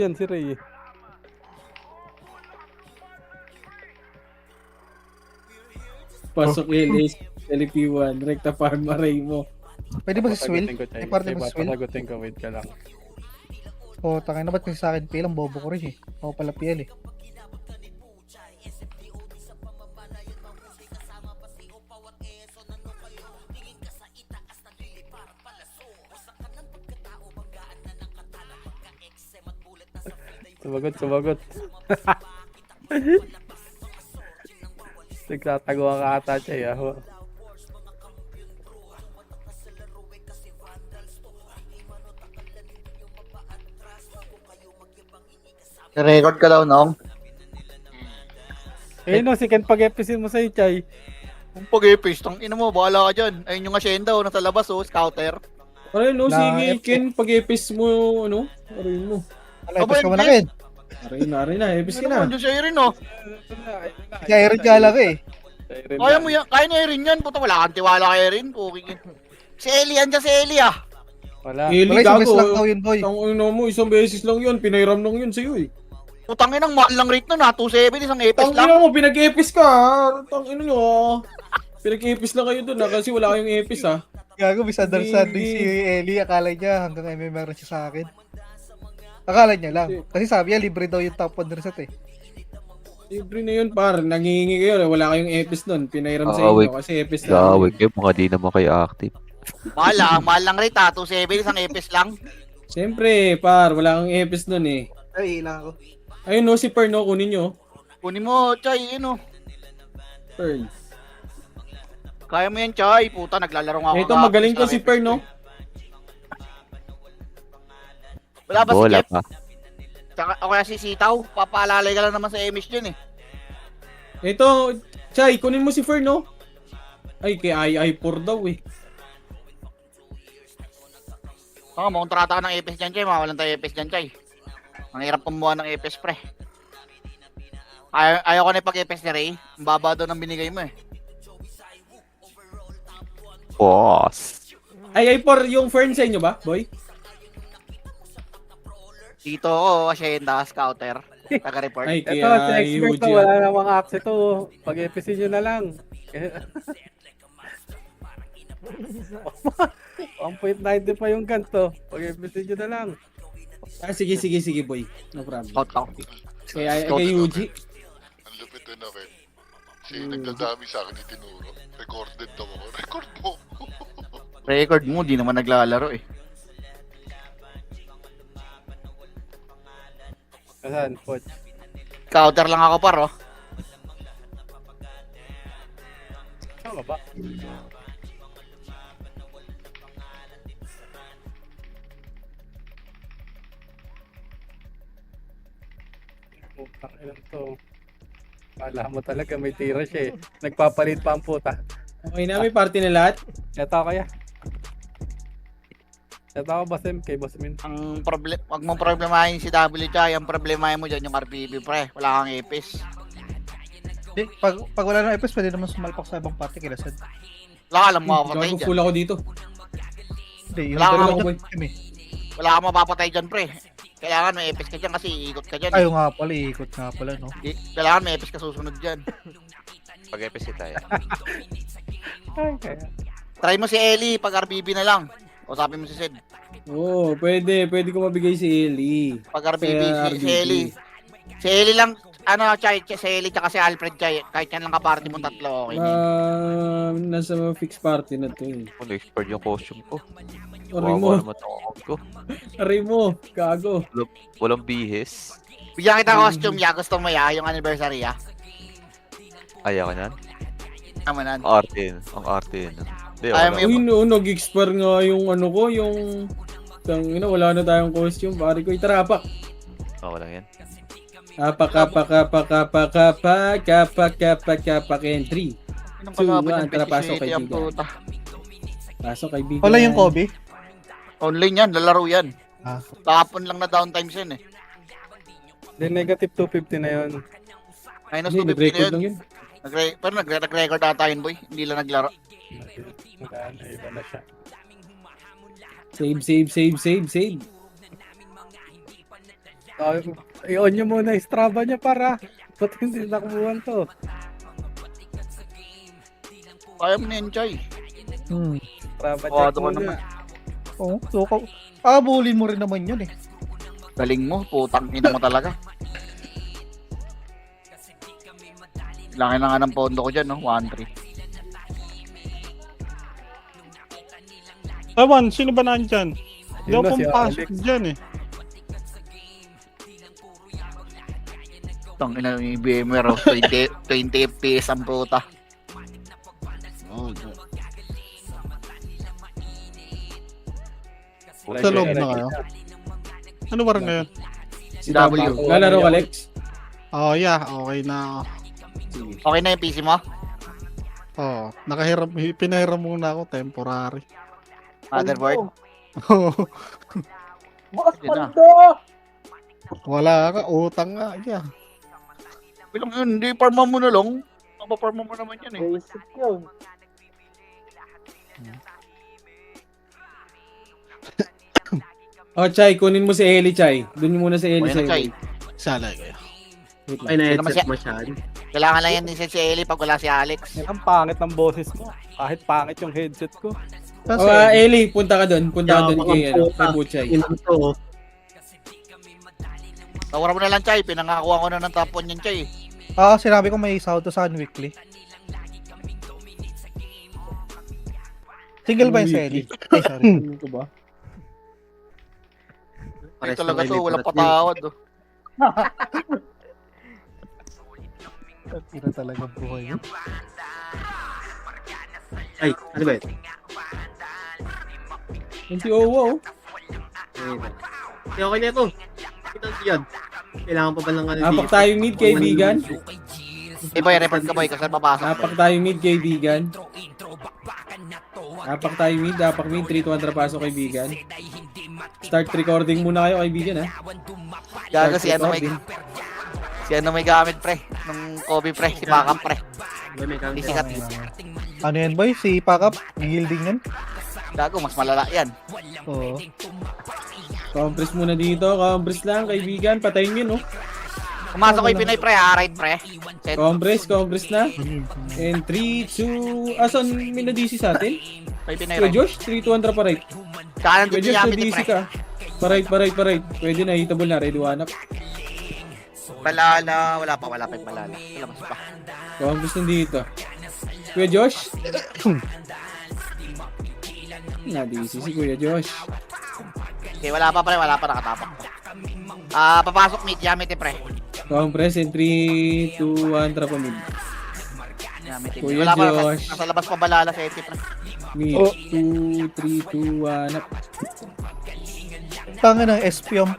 Yan si Ray. Pasok LS, LP1, Recta Pharma, Ray mo. Pwede ba si Swill? Pasagutin ko, Chay. May parte Chay, ba si Swill? papasagutin ko. Wait ka lang. O, tangin na ba't kasi sa akin PL? Ang bobo ko rin eh. Ako pala PL eh. Sumagot. Nagtatago ka ata, Chay. Ako. Record ka daw, Nong. Eh, no, si Ken pag-episin mo sa'yo, Chay. Kung pag-epis, tang ina mo, bahala ka dyan. Ayun yung asyenda, nasa labas, scouter. Aray no, Na- sige, Ken, pag-epis mo, ano, aray mo. Wala, ipos ka mo na Ken. Aray na, epis ka Ano na. naman dyan si Erin, oh. Si Iron ka lang eh. Kaya mo yan, kaya ni Erin yan. Puta, wala kang tiwala kay Erin. Okay. Si Eli, andyan si Eli, ah. Wala. Eli, Wala, isang beses lang gago. daw yun, boy. Ang ino mo, isang beses lang yun, pinairam lang yun sa'yo eh. Putangin ang mahal lang rate nun, ha. 2.7, isang epis Tang lang. ina mo, pinag-epis ka ha. Tang ina nyo ha. Pinag-epis lang kayo dun ha, kasi wala kayong epis ha. Gago, misunderstanding si Ellie. Akala niya hanggang MMR siya sa akin. Akala niya lang. Kasi sabi niya, libre daw yung top 1 reset eh. Libre na yun par, nangingi kayo, wala kayong epis nun. Pinairam sa Awig. inyo kasi epis lang. Gawig kayo, mga di naman kayo active. Mahal lang rate, ha. 2.7, isang epis lang. Siyempre par, wala kang epis nun eh. Ay, ilang ako. Ayun no, si Pern no, kunin nyo. Kunin mo, Chay, yun, oh. Pern. Kaya mo yan, Chay. Puta, naglalaro nga ako. Ito, magaling to si Pern no. Wala ba si Bola Jeff? pa. Tsaka, o kaya si Sitaw. Papaalalay ka lang naman sa Emish dyan, eh. Ito, Chay, kunin mo si Fern no. Ay, kay II4 daw eh. Oo, makontrata ka ng epis dyan, Chay. Mawalan tayo epis dyan, Chay. Ang hirap kumuha ng epis, pre. Ayaw ko na pag-epis ni Ray. Ang baba daw ng binigay mo, eh. Boss. II4 yung Fern sa inyo ba, boy? Dito ako, asyenda, scouter. Taga-report. Ay, Ito, kaya si expert UG. to, wala namang access to. Pag-episin nyo na lang. 1.90 pa yung ganto. Pag-episin nyo na lang. Ah, sige, boy. No problem. Scout ako. Kay UG. Ang lupit din na rin. Si nagdadami sa akin itinuro. Recorded daw ako. Record mo. Record mo, di naman naglalaro, eh. Asan, Poch? Scouter lang ako, par, oh. Ano ba? Putang ina to. Kala mo talaga may tira siya eh. Nagpapalit pa ang puta. Okay na, may party na lahat. Ito kaya. Ito ako Basim, kay Basmin. Ang wag mong problemahin si W, Chay. Ang problemahin mo dyan yung RPB, pre. Wala kang epis. Eh, pag wala nang epis, pwede naman sumalpak sa ibang party kila Sad. Wala ka lang mapapatay Gago, dyan. full ako dito. Hindi, yung Wala dalawa ako, ko boy. kami. Wala kang mapapatay dyan, pre. Kailangan may epis ka dyan kasi iikot ka dyan. Ayaw nga pala, iikot nga pala, no? Kailangan may epis ka susunod dyan. Pag-episode tayo. Ay, kaya. Try mo si Ellie pag RPB na lang. O sabi mo si Sid. Oo, pwede ko mabigay si Eli. Pag RPB, Kaya si Ellie. Si Ellie lang, ano, Chay, si Ellie tsaka si Alfred, Chay. Kahit yan lang ka-party mong tatlo, okay na yun. Nasa mga fixed party na to eh. Kung expert yung costume ko. Aray mo, Wawa naman ako ko. aray mo, gago. Walang bihis. Bigyan kita costume, ya. Gusto mo, ya, yung anniversary, ya. Ayaw ka nan. Tama na. Ang arte yun. Ang arte yun. Hindi, Ayaw wala. mo Uy, no, nag-expire nga yung ano ko, yung... Tangina, wala na tayong costume. Pare ko, itarapak. Wala yan. Kapak entry. Anong So, kalaban tara, ng pasok, 27 ang kaibigan. puta? Pasok, kaibigan. Wala yung Kobe. Online yan, lalaro yan. Ah. Kahapon lang na downtime yan, eh. Then negative 250 na yun. Minus Hindi, 250 na nag-record yun. lang yun. Pero nag-record ata yun, boy. Hindi lang naglaro. Wala na, iba na siya. Save. I-on nyo muna yung Strava niya para ba't hindi nakubuhan to? Kaya mo na yan, Chay. Strava Oh, check doon muna. Oo, so, abulin mo rin naman yun eh. Galing mo, putang ina mo talaga. Laki na nga ng pondo ko dyan, no? 1-3. Ewan, sino ba nandyan? Hindi Yun ako na, si pumpasok Alex. dyan eh. Tang ina yung BMR, 20 FPS ang puta. Sa loob na kayo. Ano ba rin ngayon? Si W. Lalaro ka, Lex? Oh yeah, okay na. Okay na yung PC mo? Oh, pinahiram muna ako temporary. Motherboard? Yun na. Wala ka, utang nga. Yeah. Bilang yun, hindi parma mo na lang. Mapaparma mo naman yan eh. Oh, Chay, kunin mo si Eli, Chay. Doon muna si Eli Okay na, sa Chay. Salay kayo. Wait Ay, lang. na-headset mo siya. Kailangan lang yan ni si Eli pag wala si Alex. Ang pangit ng boses mo. Kahit pangit yung headset ko. Kasi, Oh, Eli, punta ka doon. Punta ka doon kay, kay Butchay. Ilan to? Tawara mo na lang, Chay. Pinangakuha ko na ng top 1 yan, Chay. sinabi ko may sahod to sa weekly. Single ba yung si Eddie? Ay, sorry. Ano ko ba? Ay, Pares talaga na to. may Walang libre at patawad. Oh. Tira talaga buhay yun. Ay, ano ba yun? Yung si Owo, oh. Okay, okay na ito. Ito yan. Kailangan pa ba ng ano Apak tayo mid, kaibigan. Eh, boy, report ka, boy. Kasi papasok. Apak tayo mid, kaibigan. Apak tayo mid, 3 to 1 pasok, kaibigan. Start recording muna kayo, kaibigan, ha? Gaga si ano may... Si ano may gamit, pre. Nung Kobe, pre. Si Pakam, pre. May Si counter. Sikat. Ano yan boy? Si Pakap? Yielding yan? Gago, mas malala yan. Oo. Compress muna dito, compress lang, kaibigan. Patayin yun, oh. Pumasok ko yung Pinoy, pre. Ha-ride, pre. Set. Compress na. And 3, 2... Asan may na-DC sa atin? Kay Pinoy, Kuya ride. Josh, 3 to 1 pa right. Tsaka nandun Kuya si Josh, Yamit, na-DC pre. ka. Pa-right. Pwede na, hitable na, ready one up. Malala. Wala pa yung malala. Labas pa. Compress nandito. Kuya Josh? Na-DC si Kuya Josh. Okay, wala pa, pre. Wala pa, nakatapak pa. Papasok mid. Yamit, pre. Compress and 3, 2, 1, trap mid. Yamit, Kuya wala pa. Josh. Nasa labas pa balala sa eti, pre. Mid, 2, 3, 2, 1 up. Tangin ng SP ang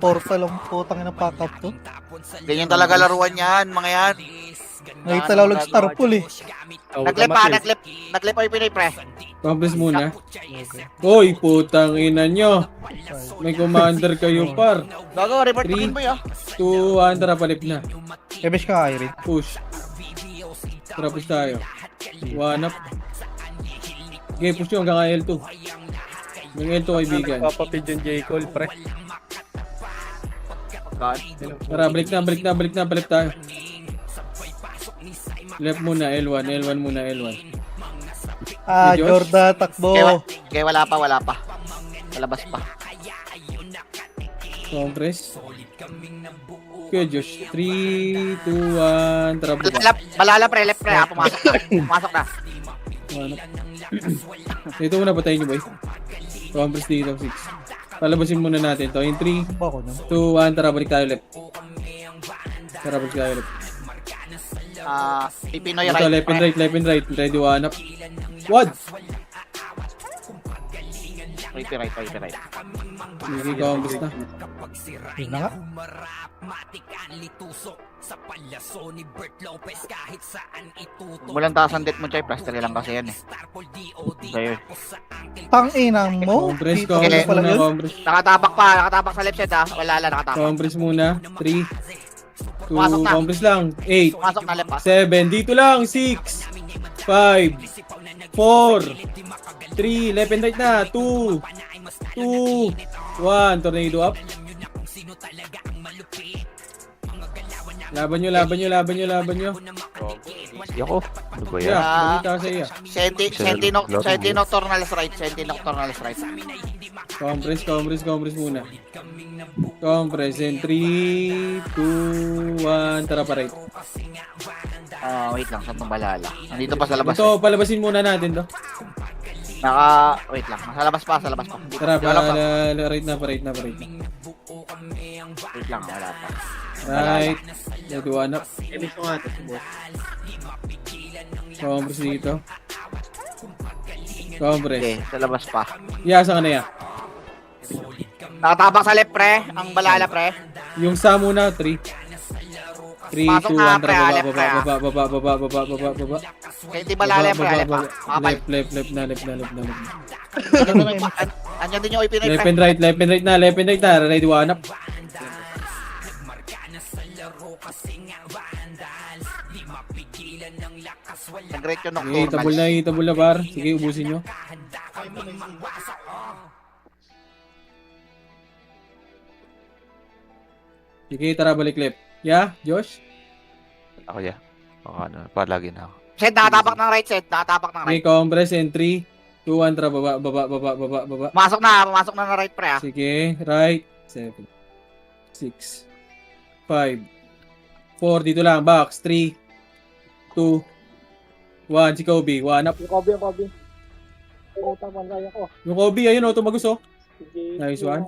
portal ang putang ng Pakap to. Ganyan talaga laruan yan, mga yan. Nakita lang ulit Star Pool eh. Naglip pa, naglip pa yung Pinoy, pre. Compress muna. Hoy, putang ina nyo. May commander kayo, par. Gago, report mo Three. din, boy, ah. 2, 1, trap palip na. Ebesh ka Irene. Push. Tapos tayo. 1 up. Okay, push nyo hanggang L2. Yung L2, kaibigan. Papapid yung J. Cole, pre. Tara, balik na, tayo. Left muna, L1 muna, L1. Josh? Jorda, takbo. Okay, wala pa. Palabas pa. Compress. Kuya Josh, 3, 2, 1, trap. Balala, pre, left, pre, ha. Pumasok na. Ito muna, patayin nyo, boy. Compress dito, 6. Palabasin muna natin to. In 3, Bako nun. 2, 1, tara, balik tayo left. Balik tayo left. Pinoy, Ito, right, left and pre. right. Ready, 1 up. What? Right. Sige, compress na. Yun na nga. Walang taas ang debt mo, Chay. Plaster lang kasi yan, eh. Sa'yo, eh. Tangina mo. Compress, Dito compress pala muna, yun. compress. Nakatapak sa left side, ha. Wala, nakatapak. Compress muna. 3, 2, Pumasok na. compress lang. 8, Pumasok na left, ha. 7, dito lang. 6, 5, 4, 3, left and right na. 2, 1, tornado up. Laban nyo, laban nyo, laban nyo, laban nyo. Easy ako. Ano ba yan? Yeah, Ah. balita ko sa iya. Senti Nocturnal's right. Senti Nocturnal's right. Compress, compress, compress muna. Compress in 3, 2, 1, tara pa right. Wait lang, saan itong balala? Nandito pa sa labas. Ito, palabasin muna natin to. Wait lang, sa labas pa, sa labas pa. Tara, Wala pa. right na, right na, right na. Wait lang, wala pa. Right. Ready, one up. miss ko nga ito si boss. Compress dito. Compress. Okay, sa labas pa. Iyasa ka na yan. Nakatabak sa left, pre. Ang balala, pre. Yung sa muna, 3. 3, 2, 1, Pasok na, pre, tara, left, pre, baba, baba, baba, baba, baba, baba. Kaya hindi balala, pre. Left, pa. Makapal. Left na, left na, left na, left na. Andyan din yung ipinay, Left pre. and right, left and right na, left and right na. Ready, one up. Nag-rate yung Okay, Nocturnal. itabol na, bar. Sige, ubusin nyo. Sige, tara, balik left. Yeah, Josh? Ako ya. Ano, palagi na ako. Set, nakatapak ng right, set. Nakatapak ng Okay, right. compress in 3, 2, 1, tara, baba, baba, baba, baba, baba. Pumasok na right, pre, ah. Sige, right. 7, 6, 5, 4, dito lang, box. 3, 2, 1, si Kobe. One up. Yung Kobe. Utang man kaya ko. Yung Kobe, ayun, oh, tumagos, oh. Nice one.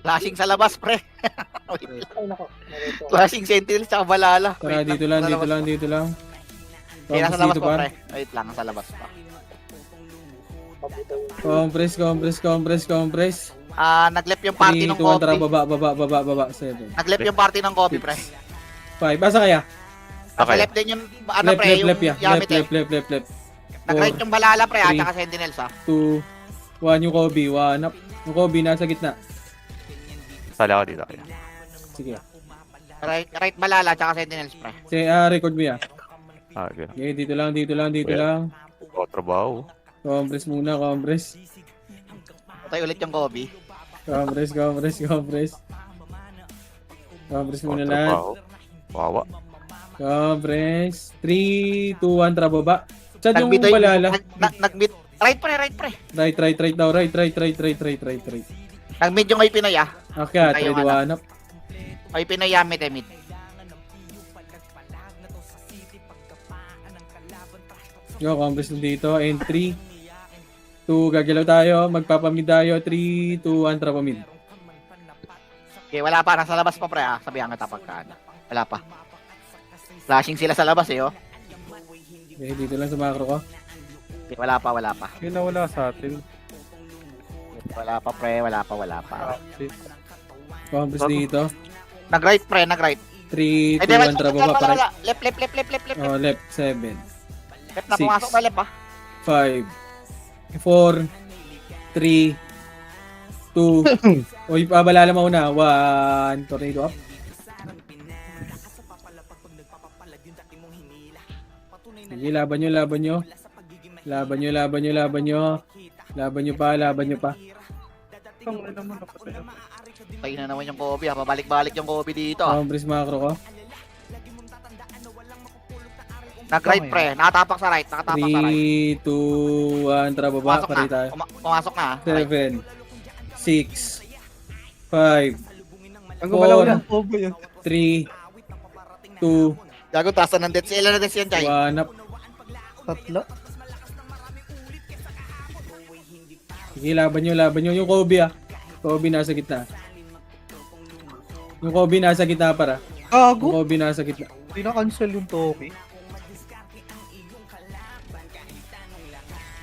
Flashing sa labas, pre. Ay, nako. Flashing Sentinel tsaka balala. Tara, Wait dito lang, lang, sa dito labas. lang, dito lang. Kaya nasa Compress labas dito, pa, par. pre. Wait lang, nasa labas pa. Compress, compress, compress, compress. Nag-left yung party 3, ng 2, 1, tara, Kobe. baba, 7. Nag-left yung party ng Kobe, pre. 5, basa kaya? Nasa Okay. left din yung, ano, pre, yung Left, yeah. Yamit, eh. Left. Nag-right yung balala, pre, 3, tsaka Sentinels, 2, 1, yung Kobe. One up. Yung Kobe, nasa gitna. Sali ako dito kaya. Sige. Right balala, tsaka Sentinels, pre. Sige, record mo yan. Okay. Okay, dito lang. Kuya. O, trabaho. Compress muna, compress. Patay ulit yung Kobe. Compress. Compress O, muna lahat. trabaho. Wawa. Compress. 3, 2, 1, tara baba. Saan yung Nag-mid, balala? Nag-mid. Right, pre, right, pre. Right daw. Right. Nag-mid yung Ipinay, ah. Okay, Tayo, ready, one up. Ipinay Yamit, mid. Yo, compress na dito. And 3, 2, gagalaw tayo. Magpapamid tayo. 3, 2, 1, tara pamid. Okay, wala pa. Nasa labas pa, pre, ah. Sabihan kita pagkaan. Wala pa. Flashing sila sa labas, eh, oh. Okay, dito lang sa macro ko. Okay, wala pa. Yun na wala sa atin. Wala pa, pre. Wala pa. Compress dito. Nag-right, pre. Nag-right. 3, 2, Ay, di, 1, tara baba. Para. Left. Oh, left. 7, Left na, 6. pumasok na left, ah. 5, 4, 3, 2. Uy, pabalala mo na. 1, tornado up. Sige, laban nyo. Laban nyo pa. Tayo na naman yung Kobe, ah. Pabalik-balik yung Kobe dito, ah. Compress macro ko. Nag-right, pre. Nakatapak sa right. 3, 2, 1, tara baba. Pumasok Pare na. tayo. Pumasok na, ah. Right. 7, 6, 5, Ang gumalaw 4, ng Kobe yun. 3, 2, Gago, tasa ng deaths. Ilan na deaths yan, Jai? 1 up. Tatlo. Sige, laban nyo. Yung Kobe, ah. Kobe nasa gitna. Yung Kobe nasa gitna, para. Yung Gago. Kobe nasa gitna. Hindi na-cancel yung Toki.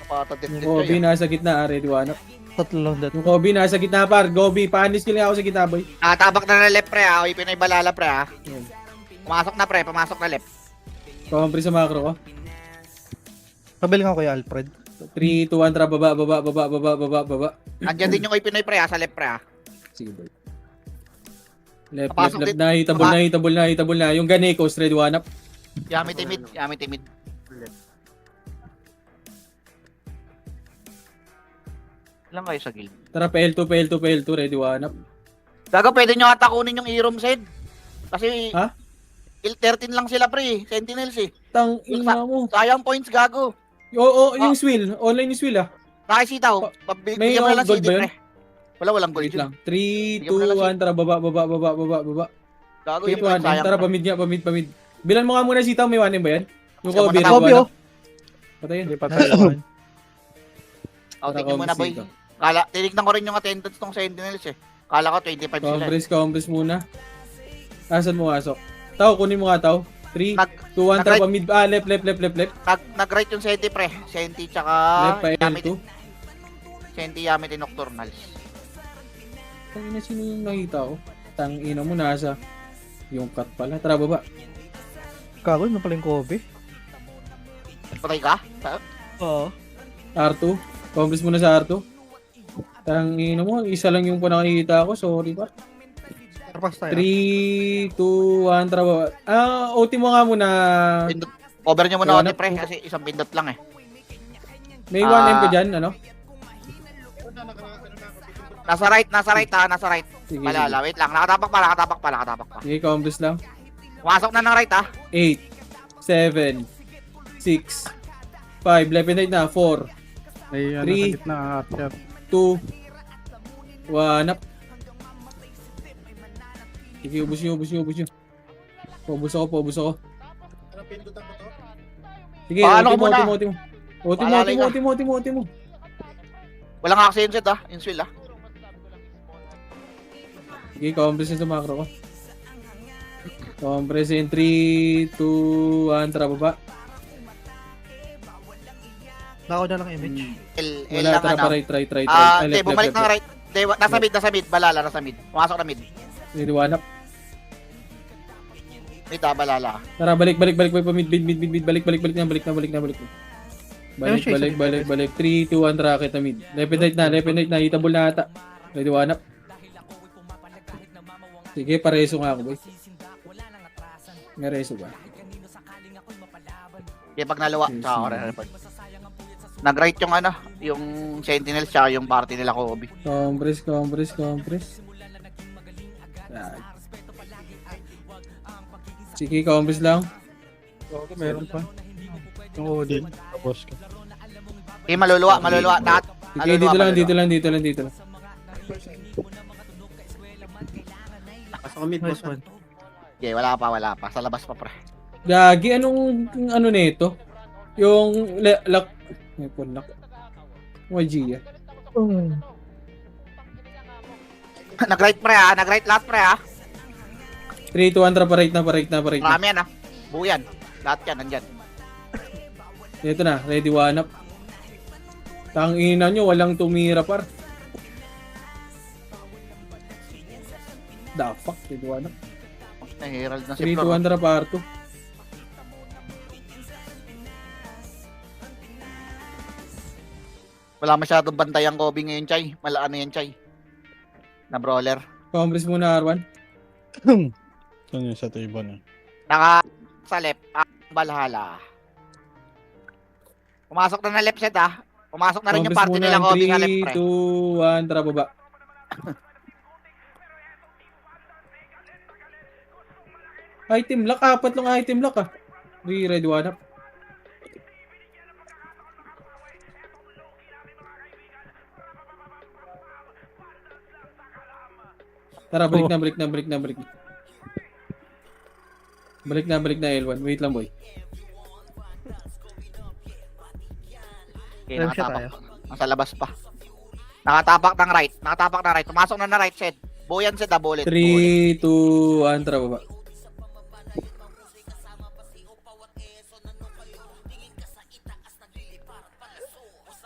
Napatadit Yung din, Kobe Jai, ah. nasa gitna, ready, one up. Tatlo lang dat. Yung Kobe nasa gitna, par. Kobe, panis kill ako sa gitna, boy. Nakatabak na left, pre, ah. Ipinay balala, pre, ah. Yan. Pumasok na, pre. Pumasok na left. Compress sa macro ko. Pabiling ako kay Alfred. 3, 2, 1, tara, baba. Andyan din yung Ipinay, pre, ah. Sa left, pre, ah. Sige, boy. Left Papasok din. na, hitable na. Yung Ganekos, ready, one up. Yamit timid. Ilan kayo sa guild? Tara, PL2, ready, one up. Gago, pwede nyo ata kunin yung Irom Sed. Kasi, Ha? 13 lang sila pre, Sentinels eh. Tang ina mo. Sayang points, gago. Oo, yung swill. Online yung swill ah. Nakisitaw. May Bigyan mo na lang gold CD ba yun? pre. Walang gold Wait yun. lang. 3, Bigyan mo na lang 2, 1, tara, baba. Gago, Wait, yung one, sayang. tara, pamid nga, pamid. Bilan mo nga muna sitaw, may 1 ba yan? Yung Siya Kobe, muna, Kobe, Red oh. Patay yun. Hindi pa tayo. Oh, Tara, tingin mo na boy. Kobe, Tinignan ko rin yung attendance ng Sentinels eh. Kala ko 25 sila eh. Compress muna. Asan mo asok? Tao, kunin mo nga tao. 3, Nag, 2, 1, tara, nag-right. pamid. Left. nag-right yung Senti pre. Senti tsaka Left pa Yamit. L2. Senti Yamit and Nocturnals. Tangina, sino yung nakita ko? Tangina mo, nasa yung cut pala. Tara, baba. Kago, yun na pala yung Kobe. Patay ka? Oo. R2. Compress muna sa R2. Tangina mo, isa lang yung nakikita ko. Sorry pa. Tarpas tayo. 3, 2, 1, tara, baba. OT mo nga muna. Cover nyo muna Wala ako pre kasi isang pindot lang eh. May 1M ka dyan, ano? Nasa right ha, nasa right. Sige, Malala, wait lang. Nakatapak pa. sige, compress lang. Pumasok na ng right ha. 8, 7, 6, 5, left and right na, 4, May ano Three. sa gitna, Archer. 2, 1, up. Sige, ubus nyo. Paubos ako. Sige, Paano ko muna? OT mo. Walang action set ha. Inswill ha. Sige, compress yun sa macro ko. Compress in 3, 2, 1, tara baba. Nako na lang image. L Wala, lang tara ano. pa right. Hindi, bumalik ng right. Hindi, nasa mid. Balala, nasa mid. Pumasok na mid. Sige, 1 up. Mid ha, balala. Tara, balik, mid, balik na. Balik. 3, 2, 1, tara, kita mid. Left and right na, hitabol na ata. Ready, 1 up. Sige, pareso nga ako, boy. May reso ba? Kaya pag nalawa, Yes, tsaka ako yes. report. Nag-right yung ano, yung Sentinels tsaka yung party nila Kobe. Compress. Yan. Sige, compress lang. Okay, meron pa. Yung Odin. Tapos ka. Okay, maluluwa. Sige, dito lang. Pasok kami, Nice boss. one. Okay, wala pa. Sa labas pa pre. Gagi, anong ano nito? Yung lock. May lock. Magia. Nag-right pre ha, nag-right lahat pre ha. 3, 2, 1, tara, pa right na. Marami yan ha. Buyan. Lahat yan, nandyan. Ito na, ready, 1 up. Tangina nyo, walang tumira par. The fuck, ready, 1 up. Herald na 3, si 2, Flor. 1, tara, par 2. Wala masyadong bantay ang Kobe ngayon, Chay. Ano yan, Chay? Na brawler. Compress muna, R1. Saan yung sa table na? Sa left, Valhalla. Pumasok na left set ha. Pumasok na rin yung Compress party muna, nila Kobe nga left 3, pre. 2, 1, tara, baba. Item lock, 4 lang item lock ah. 3, ready, 1 up. Tara, balik na. Balik na L1. Wait lang, boy. Okay, Left shot nakatapak. Nasa labas pa. Nakatapak ng right. Pumasok na right set. Buyan set ha, bullet. 3, 2, 1, tara, baba.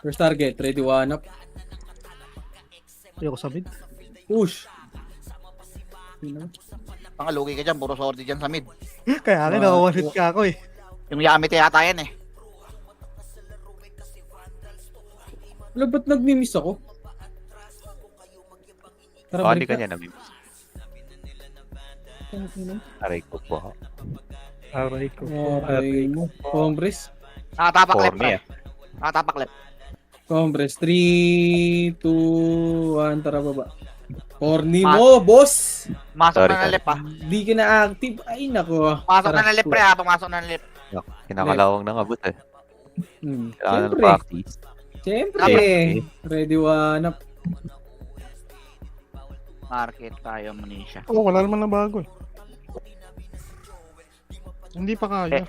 First target, ready, 1 up. Ayoko sa mid. Push. Pangalugi ka dyan, puro sortie dyan sa mid. Kaya akin, nakawasit ka ako eh. Yung Yamit yata yan eh. Wala, ba't nag-miss ako? Tara, Baka balik di ka niya namin. Aray ko po. Aray ko. Okay mo. Compress. Nakatapak left Corny pre. Nakatapak left. Compress. 3, 2, 1, tara, baba. Corny mo, boss! Masok Sorry, na ng lip ha. Di ka na active. Ay, nako. Pasok na ng lip pre ha. Pumasok na ng lip. Kinakalawang na nga boss eh. Kailangan ng Siyempre. practice. Siyempre. Ready one up. Market tayo Manisha. Oh, wala naman na bago. Hindi pa kaya.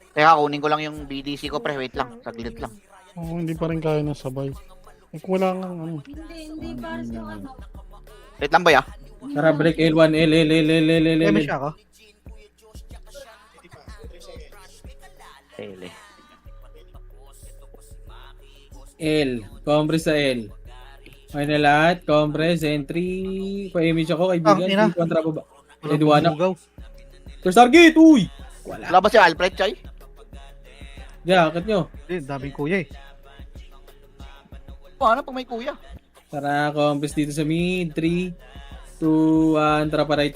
Teka, kunin ko lang yung BDC ko pre. Wait lang. Saglit lang. Oo, hindi pa rin kaya ng sabay. Eh, kung wala nga ano. Hindi para sa ano. Wait lang boy ah. Tara, break L1, L. Eme siya ka. Tele. L. Compress sa L. Okay na lahat. Compress, entry. Pa-image ako, kaibigan. ina. Dito ang trapa ba? Wala Ready one up. bumugaw. First target, uy! Wala. Wala ba si Alfred Chay? Yeah, akit nyo. Hindi, daming kuya eh. Paano pag may kuya? Tara, compress dito sa mid. 3, 2, 1. Tara pa right.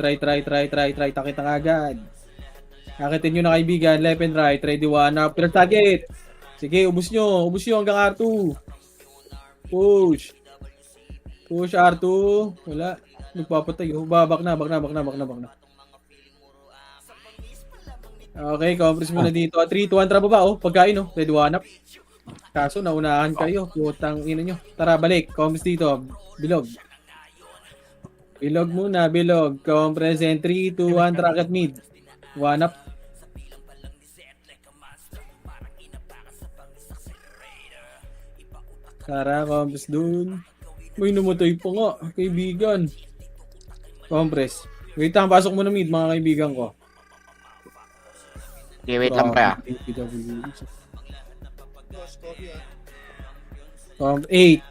Takit ang agad. Akitin nyo na kaibigan. Left and right. Ready one up. First target. Sige, ubus nyo. Ubus nyo hanggang R2. Push. Push R2. Wala. Nagpapatay. Bak na. Okay, compress muna dito. 3, 2, 1. Tara ba? Oh, pagkain oh. Ready one up. Kaso naunahan kayo. Putang ina nyo. Tara, balik. Compress dito. Bilog. Bilog muna. Bilog. Compress and 3, 2, 1. Track at mid. One up. Tara, compress dun. May namatay pa nga, kaibigan. Compress. Wait lang, pasok mo na mid, mga kaibigan ko. Okay, wait lang pre ah. 8,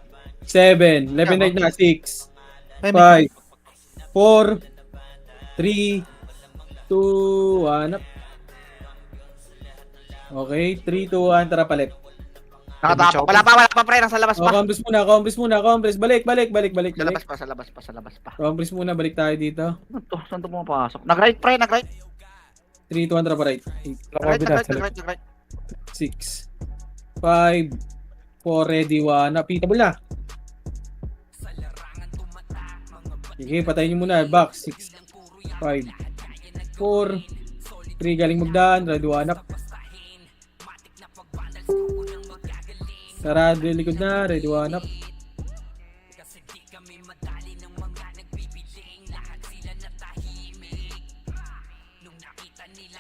7, 11 right na, 6, 5, Eme siya. 4, 3, 2, 1 up. Okay, 3, 2, 1, tara palit. Nakatapak. Wala pa pre. Nasa labas Oh, pa. compress muna. Balik. Sa labas pa. Compress muna, balik tayo dito. Ano to? Saan to pumapasok? Nag-right pre, nag-right. 3, 2, 1, tara pa right. 9-right. 6, 5, 4, ready, 1 up. Pitable na. Sige, patayin nyo muna. Back, 6, 5, 4, 3, galing magdaan. Ready, 1 up. Tara, likod na. Ready, 1 up.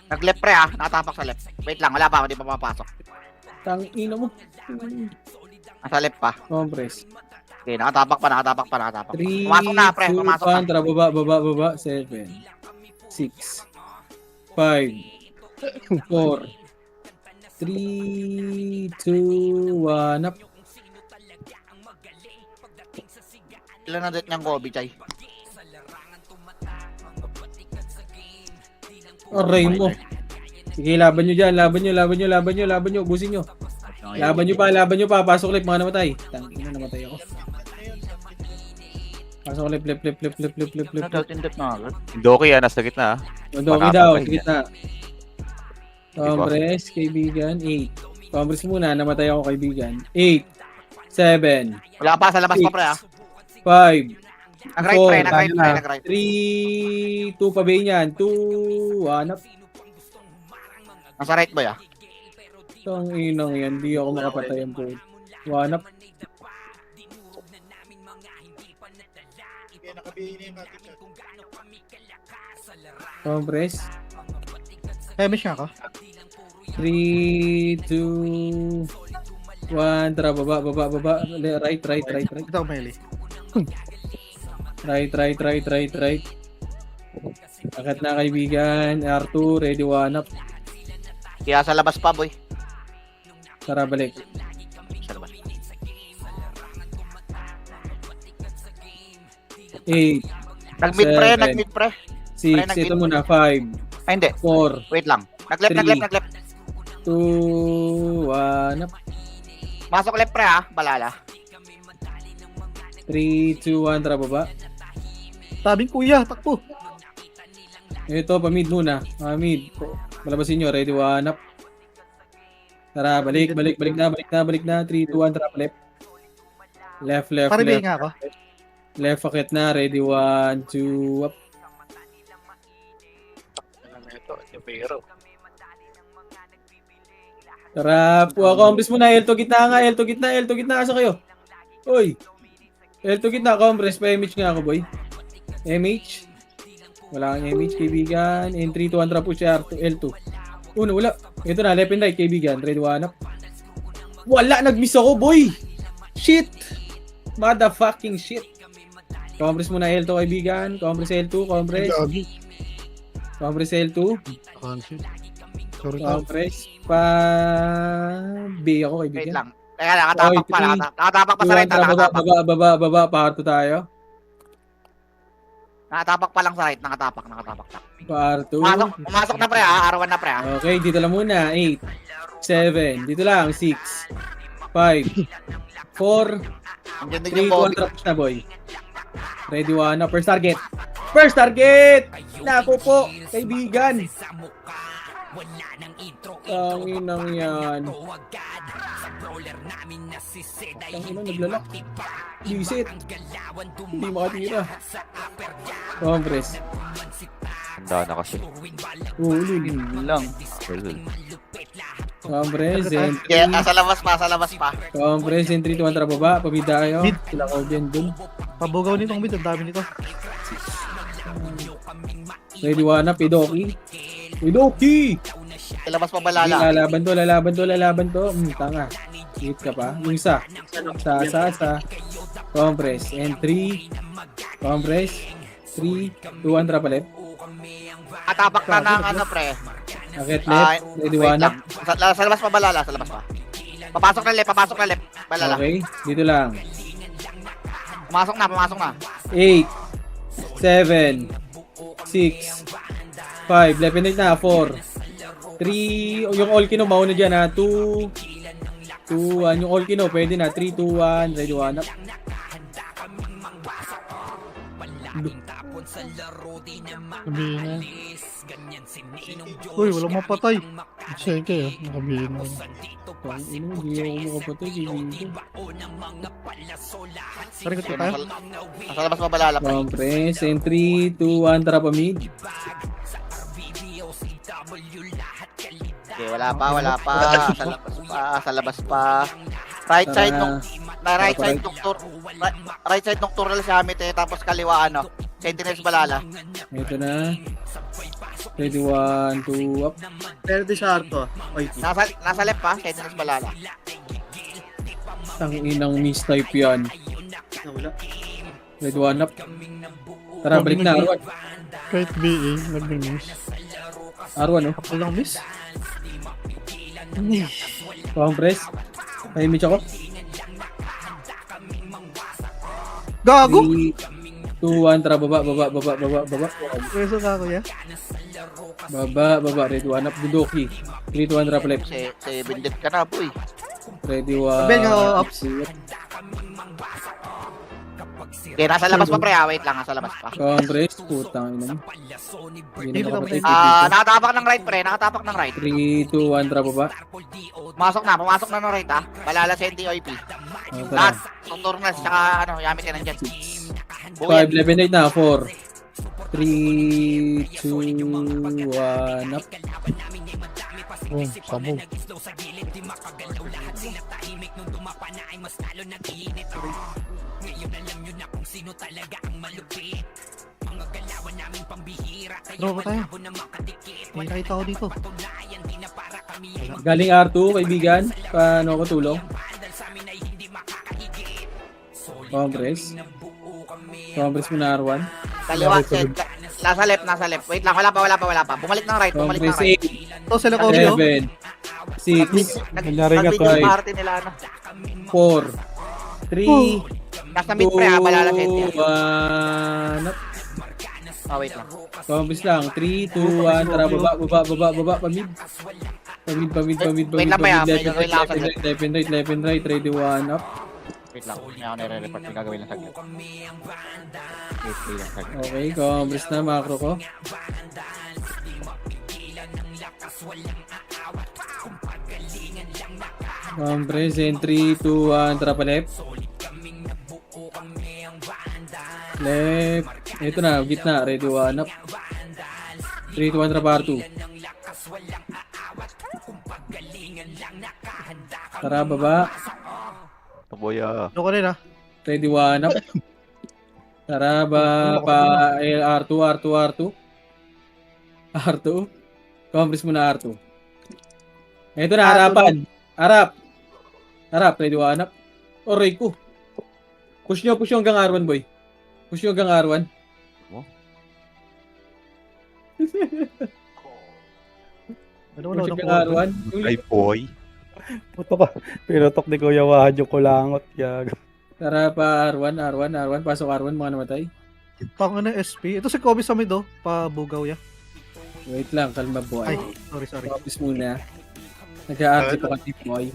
Nag-left pre ah. Nakatapak sa left. Wait lang, wala pa. Hindi pa papasok. Tangina mo. Nasa left pa. Compress. Okay, nakatapak pa. 3, Pumasok na pre, 2, pumasok 1, na. tara, baba. 7, 6, 5, 4, 3, 2, 1 up. Ilan na date niyang Kobe, Chay? Aray mo. Sige, laban nyo dyan. Laban nyo. Ubusin nyo. Laban nyo pa. Pasok left, mga namatay. Tangina, namatay ako. Pasok left. Tindot na agad. Doki nasa gitna ah. Doki daw, sige na. Compress, kaibigan. 8. Compress muna, namatay ako, kaibigan. 8, 7, Wala pa, sa labas pa pre ah. 5, Nag-right pre, nag-right. 3, 2 pa ba yan? 2, 1 up. Nasa right ba ya? Itong inang yan, di ako makapatayan po. 1 up. Compress. Eme siya ka. 3, 2, 1. Tara, baba. Right. Ito, Meli. Right. Akit na kaibigan. R2, ready, 1 up. Kaya sa labas pa boy. Tara, balik. Sa labas. 8, Nag-mid pre. 6, ito muna. 5, Ay hindi, 4, wait lang. Nag-left. 2, 1 up. Masok left pre ah, balala. 3, 2, 1. Tara, baba. Tabing kuya, takbo. Ito, pa-mid muna. Mid. Malabasin nyo. Ready, 1 up. Tara, balik na. 3, 2, 1. Tara, left. Left. Pare, nga ako. Left akit na, ready, 1, 2, up. Ito, pero. Tara, accomplish mo na, L2 gitna nga, L2 gitna, L2 gitna, asa kayo? Uy! L2 gitna, compress, pa-MH nga ako, boy. MH. Wala kang MH, kaibigan. N3, 2, trap push, R2, L2. Uno, wala. Ito na, left and right, kaibigan. Ready, 1, up. Wala, nag-miss ako, boy! Shit! Motherfucking shit. Compress mo na L2, kaibigan. Compress L2, compress. Gagi. Compress L2. Cancel. Sorry, tao. Compress pa B ako, Wait kaibigan. lang. Teka, nakatapak pa. Oy, Nakatapak pa sa right. Nakatapak. Baba, parto tayo. Nakatapak pa lang sa right. Nakatapak. Parto. Pumasok na pre ha. R1 na pre ha. Okay, dito lang muna. 8, 7, dito lang. 6, 5, 4, Andiyan din 3, yung 2, Bobby. trapos na, boy. Ready, 1, up. First target. First target! Naku po, kaibigan. Ang inang yan. Ang inang naglalak. Visit. Hindi makatira. Compress. Handa na kasi. Ulul. Lang. Compress. Yeah, sa labas pa. Compress. Entry to 1 baba. Pabida kayo. Mid. Sila ko dyan dun. Pabugaw nitong mid, ang dami nito. Ready, 1 up. Pidoki. Pidoki! Sa labas pa balala. Lalaban to. Tanga. Hit ka pa. Yung isa. Sa. Compress. Entry. Compress. 3, 2, 1, trap left. Atapak na ng ano pre. Akit left. Ready, 1 up. Sa labas pa balala. Sa labas pa. Papasok na left. Balala. Okay. Dito lang. Pumasok na. 8, 7, 6, 5, left and right na, 4, 3, yung all kino, mauna dyan ha, 2, 1, yung all kino, pwede na, 3, 2, 1, ready, 1 up. Sabihin na. Uy, walang mapatay. Sige, nakabihin na. Pang ino, hindi ako makapatay, kaibigan. Parang ito tayo. Sa labas pa balala pre. Compress, and 3, 2, 1, tara pa mid. Okay, wala pa. Sa labas pa. Right side nocturnal si Hamid eh, tapos kaliwa ano. Sentinels balala. Ito na. Ready, 1, 2, up. Pero di siya Arto. Oy, Nasa left pa, Sentinels balala. Tang inang mistype yan. nawala. Ready, 1 up. Tara, balik na, R1. Kahit BA, nag-miss. R1, oh. Kapal lang miss. Compress. Tahimik ako. Gago! 3, 2, 1, tara, baba. Pweso ka kuya. Baba, ready, 1 up, Dudoki. 3, 2, 1, drop left. Si Bindit ka na, boy. Ready, 1. Ben nga ups. Okay, nasa labas pa pre, wait lang, nasa labas pa. Compress, putang ina mo. Hindi na makapatay. Nakatapak ng right pre, nakatapak ng right. 3, 2, 1, drop baba. Pumasok na ng right ha. Balala si NDOIP. Oh, Lahat, tara. Tuturnas, tsaka ano, Yamit ka nandyan. 5, 11, 8 na, 4. 3, 2, 1, up. Oh, sabog. Bro, ba tayo? May nakita ko dito. Galing R2, kaibigan. Paano ko tulong? Compress. Compress mo na R1. Kaliwa, nasa left. Wait lang, wala pa. Bumalik ng right. Compress 8, Ito sila ko oh. 7, 6, Nag-video five. party nila ano. 4, 3, Nasa mid pre ha, balala si NDOIP. 1, up. Wait lang. Compress lang. 3, 2, 1, tara, baba, pamid. Pamid. Wait lang ba yan? May Left gagawin lang ako and right, ready, 1, up. Wait lang, may ako nire-report. May gagawin lang saglit. Wait lang saglit. Okay, compress na, macro ko. Compress, and 3, 2, 1, tara pa left. Left. Ito na, gitna. Ready, 1 up. 3, 2, 1, trap R2. Tara, baba. Boya. Ano ka rin ah? Ready, 1 up. Tara, R2, R2, R2. R2. Compress mo na R2. Ito na, harapan. Harap. Harap, ready, 1 up. Oray ko. Push nyo hanggang R1, boy. Push nyo hanggang R1. Ano Push ano hanggang R1. Ay, boy. Puto ka. Pinutok ni Kuya Wahad yung kulangot. Yago. Tara pa R1. Pasok R1, mga namatay. Pang ano SP. Ito si Kobe sa mid oh. Pabugaw ya. Wait lang, kalma boy. Ay, sorry. Focus muna. Nag-a-argue pa kasi boy.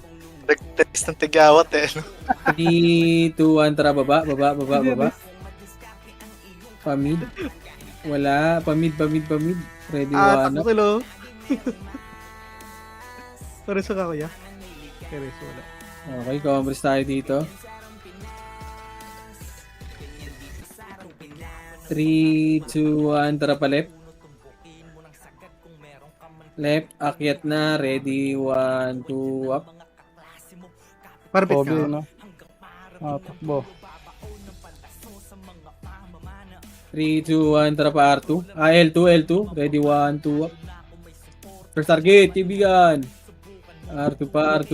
Nag-text ng tigawat eh. 3, 2, 1, tara baba. Pamid. Wala. Pamid. Ready, 1 Takbo up. silo. Sorry sa kakuya. Kaya wala. Okay, compress tayo dito. 3, 2, 1, tara pa left. Left, akyat na. Ready, 1, 2, up. Parapit Kobe, ka. no? Takbo. 3, 2, 1, tara pa R2. L2. Ready, 1, 2, up. First target, kaibigan. R2 pa, R2,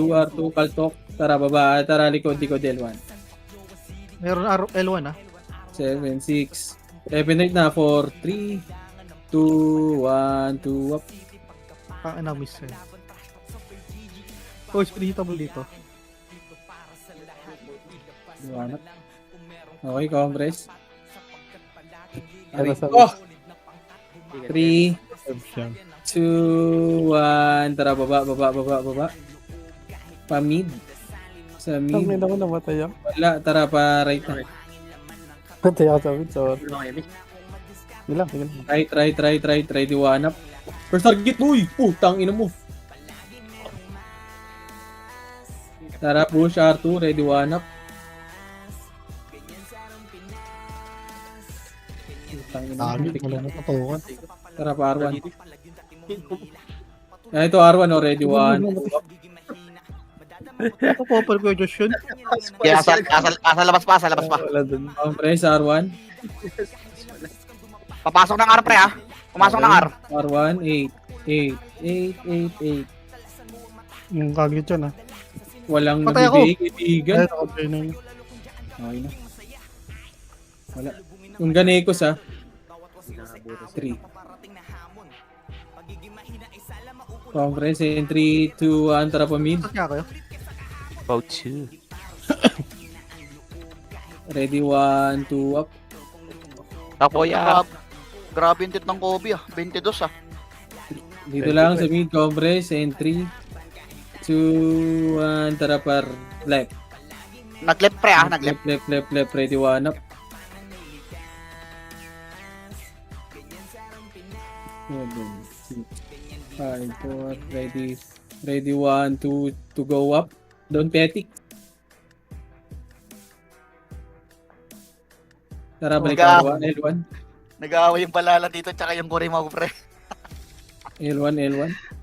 kaltok. Tara, baba. Tara, likod, L1. Meron L1 ah. 7, 6. 11, 8 na. 4, 3, 2, 1, 2, up. Pang miss eh. Oh, spinitable dito. Iwanap. Okay, compress. Tara sa Oh! 3, reception. 2, 1. Tara, baba. Pamid. Sa mid. Tangin ako namatay ako. Wala. Tara, pa right na. Patay ako sa mid. Sorry. Ano kayo, Miss? Sige lang. Right. Ready, 1 up. First target, boy! Putang ina mo. Tara, push R2. Ready, 1 up. Putang ina mo. Dami, wala na patukan. Tara, pa R1. Ito R1, ready, 1. Ito po pa ko Josh yun. Kaya sa labas pa. Wala dun. Compress, R1. Papasok ng R, pre, ha? Pumasok ng R. R1, 8. Yung kagit yun ah. Walang Patay ako. nabibigay, kaibigan. Ay, nakapay na yun. Okay na. Wala. Yung ganekos, ha? 3. Compress, in 3, 2, 1, tara pa mid. Saan kaya kayo? About you. Ready, 1, 2, up. Boya. Grabe yung tit ng Kobe, 22, Dito lang sa mid, compress, in 3, 2, 1, tara par left. Nag-left, pre, ha? Nag-left. Left, ready, 1, up. 5, 4, ready, 1, 2, to go up. Don't petik. Tara, balik Huwag L1. Nag-aaway yung balala dito, tsaka yung Burimaw, pre. L1.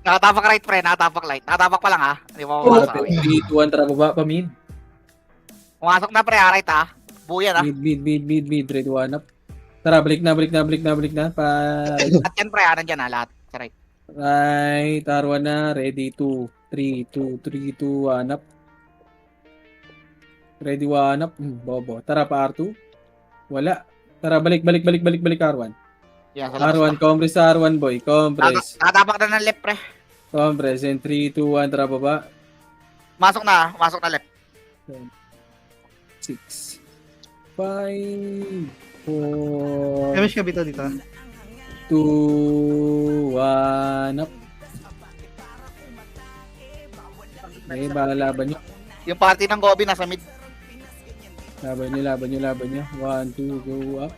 Nakatapak right, pre. Nakatapak light. Nakatapak pa lang, ha? Hindi mo Oh, mamasok. 3, 2, 1, tara baba pa mid. Pumasok na, pre, ha? Right, ha? Buyan, ha? Mid, ready, 1 up. Tara, balik na. Pa At yan, pre, ha? Nandyan, ha? Lahat. Sa right. right, R1 na, ready, 2, 3, 2, 1 up. Ready, 1 up. Bobo. Tara, pa R2. Wala. Tara, balik, R1. Yan, sa labas R1, compress sa R1, boy. Compress. Nakatapak na ng left, pre. Compress. And 3, 2, 1, tara baba. Masok na left. 6, 5, 4, Kaya mas kabito dito. 2, 1, up. Okay, bala laban nyo. Yung party ng Kobe nasa mid. Laban nyo. 1, 2, go up.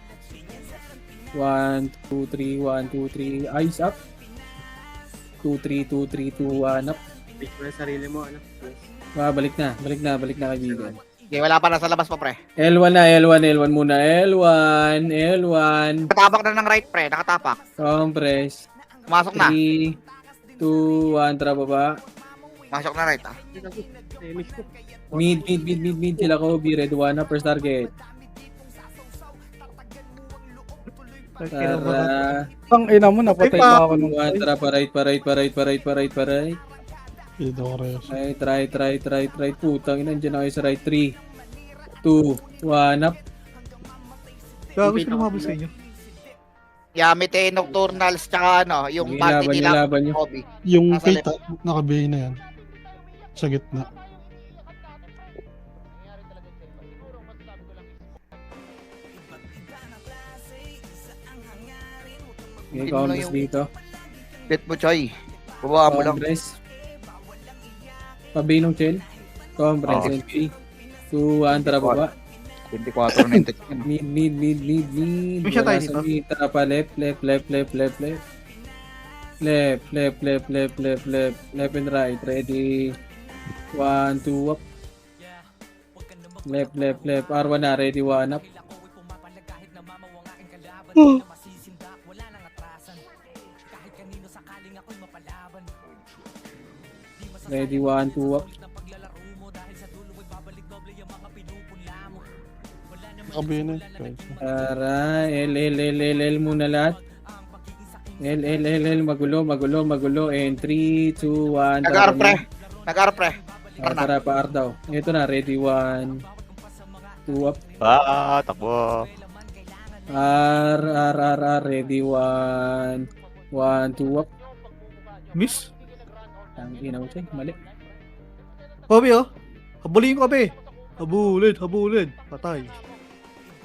1, 2, 3, 1, 2, 3. Eyes up. 2, 3, 1 up. Pick mo yung sarili mo, ano? Balik na kaibigan. Okay, wala pa, nasa labas pa pre. L1 na, L1 muna. L1. Nakatapak na ng right pre, nakatapak. Compress. Pumasok na. 3, 2, 1, tara baba. Masok na right ah. Damage ko. Mid sila ko. Be red 1 na first target. Tara. Ang ina mo, napatay pa ako nung 1, tara pa right. Idores. Right. Putang ina, nandiyan na kayo sa right. 3, 2, 1, up. Gago sila lumabas sa inyo. Yamite Nocturnals tsaka ano, yung party nila. Laban nyo. Hobby. Yung Nasa kita, nakabay na yan. Sa gitna. May Congress dito. Bet mo, Choy. Bubuha mo lang. Congress. Pabinong Chen. Congress. 3, 2, 1, tara baba. 24 na yung tek. Mid. May siya tayo Wala sa dito. mid. Tara pa left. Left and right. Ready. 1, 2, up. Left. R1 na. Ready, 1, up. Ready, 1, 2, up. Nakabay na. Tara, L muna lahat. L, magulo. And 3, 2, 1. Nag-ar pre. Tara pa R daw. Ito na, ready, 1, 2, up. Takbo. R, ready, 1, 2, up. Miss? Ang inaw siya, mali. Kobe oh. Habulin ko Kobe. Habulin. Patay.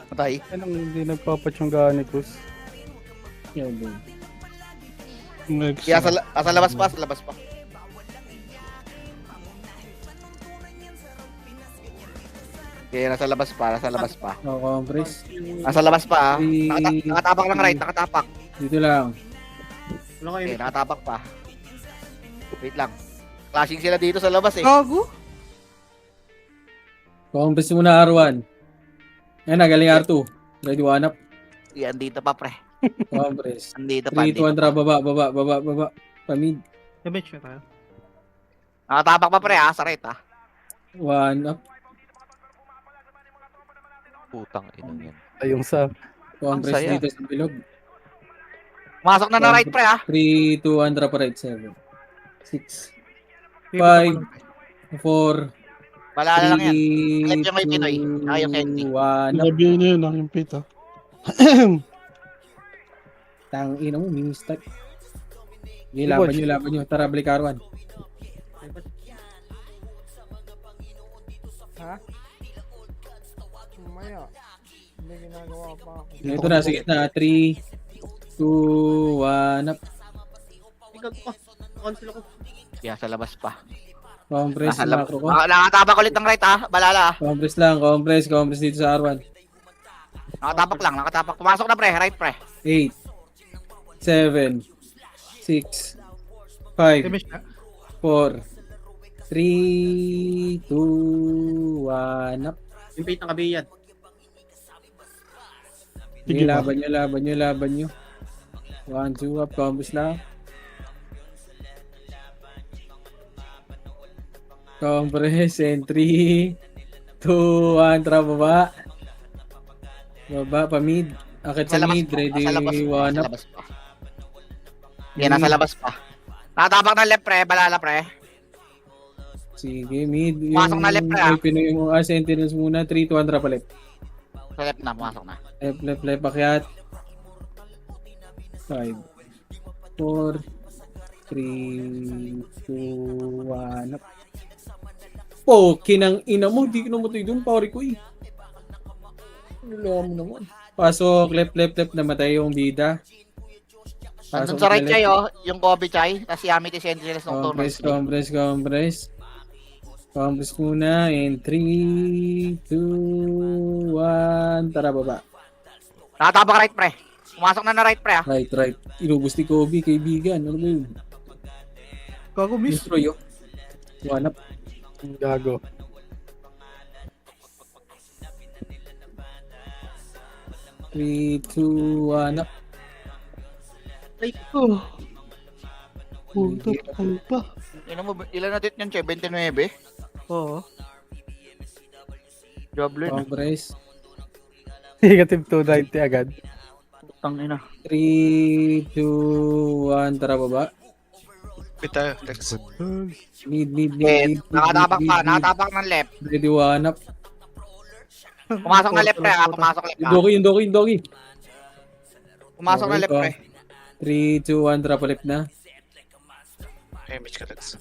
Patay. Anong hindi nagpapatsangga ni Cruz? Yan, boy. Next. Kaya sa labas pa. Okay, nasa labas pa. Compress. Nasa labas pa ah. Three. Nakatapak ng right, nakatapak. Dito lang. Wala kayo. Okay, nakatapak pa. Wait lang. Clashing sila dito sa labas eh. Gago? Compress muna R1. Yan na, galing R2. Ready, 1, up. Yan, dito pa pre. Compress. Andito pa. 3, 2, 1, tara, baba. Pamid. Damage na tayo. Nakatapak pa pre ah, sa right ah. 1, up. Putang inang yan. Ayong sa... Compress Ang saya. dito sa bilog. Pumasok na right pre ah. 3, 2, 1, tara pa right. 7, 6, 5, 4, Wala na lang yan. 3, Left yung may Pinoy. Saka yung Kenty. 2, 1, up. Nakabay na yun, yung pita. Tang ina mo, mini-stack. Okay, laban nyo. Tara, balik R1. Ito na, sige na. 3, 2, 1, up. Ikaw ko. Cancel ako. Kaya sa labas pa. Compress, Nasa labas. macro ko. Nakatapak ulit ng right ah. Balala ah. Compress lang, compress dito sa R1. Nakatapak. Pumasok na pre, right pre. 8, 7, 6, 5, Damage na. 4, 3, 2, 1, up. Yung pait ng kabiyan. Sige, Sige ba? laban nyo. 1, 2, up, compress lang. Compress, and 3, 2, 1, tara baba. Baba, pa mid. Akit sa mid, ready, Nasa labas 1 up. pa. Yan, nasa labas pa. Nakatapak ng left pre, balala pre. Sige, mid. Pasok na left, pre, ah. Pinoy mo, sentinels muna, 3, 2, 1, tara pa left. Sa left na, pumasok na. Left, akyat. 5, 4, 3, 2, 1, up. Kinang ina mo, di ko namatay doon, pare ko eh. Wala mo naman. Pasok, left, namatay yung bida. Nandun sa right chay oh, yung Kobe chay, tapos si Amity Sentinels ng Compress. Compress muna, in 3, 2, 1, tara baba. Nakatapak right pre. Pumasok na right pre ah. Right. Inubos ni Kobe, kaibigan. Ano ba yun? Gago miss. Destroy yun. 1 up. Gago. 3, 2, 1, up. Puta, pa. Ilan na dit yan, Che? 29? Oo. Diablo yun. Compress. Negative 290 agad. Tangina. 3, 2, 1, tara baba. Pita, text. Mid. Nakatapak pa. Nakatapak ng left. Ready, 1, up. Pumasok na left, pre, ha? Pumasok left, ha? Yung doggy. Pumasok na Okay, left, pre. 3, 2, 1, tara palip na. Image ka, text.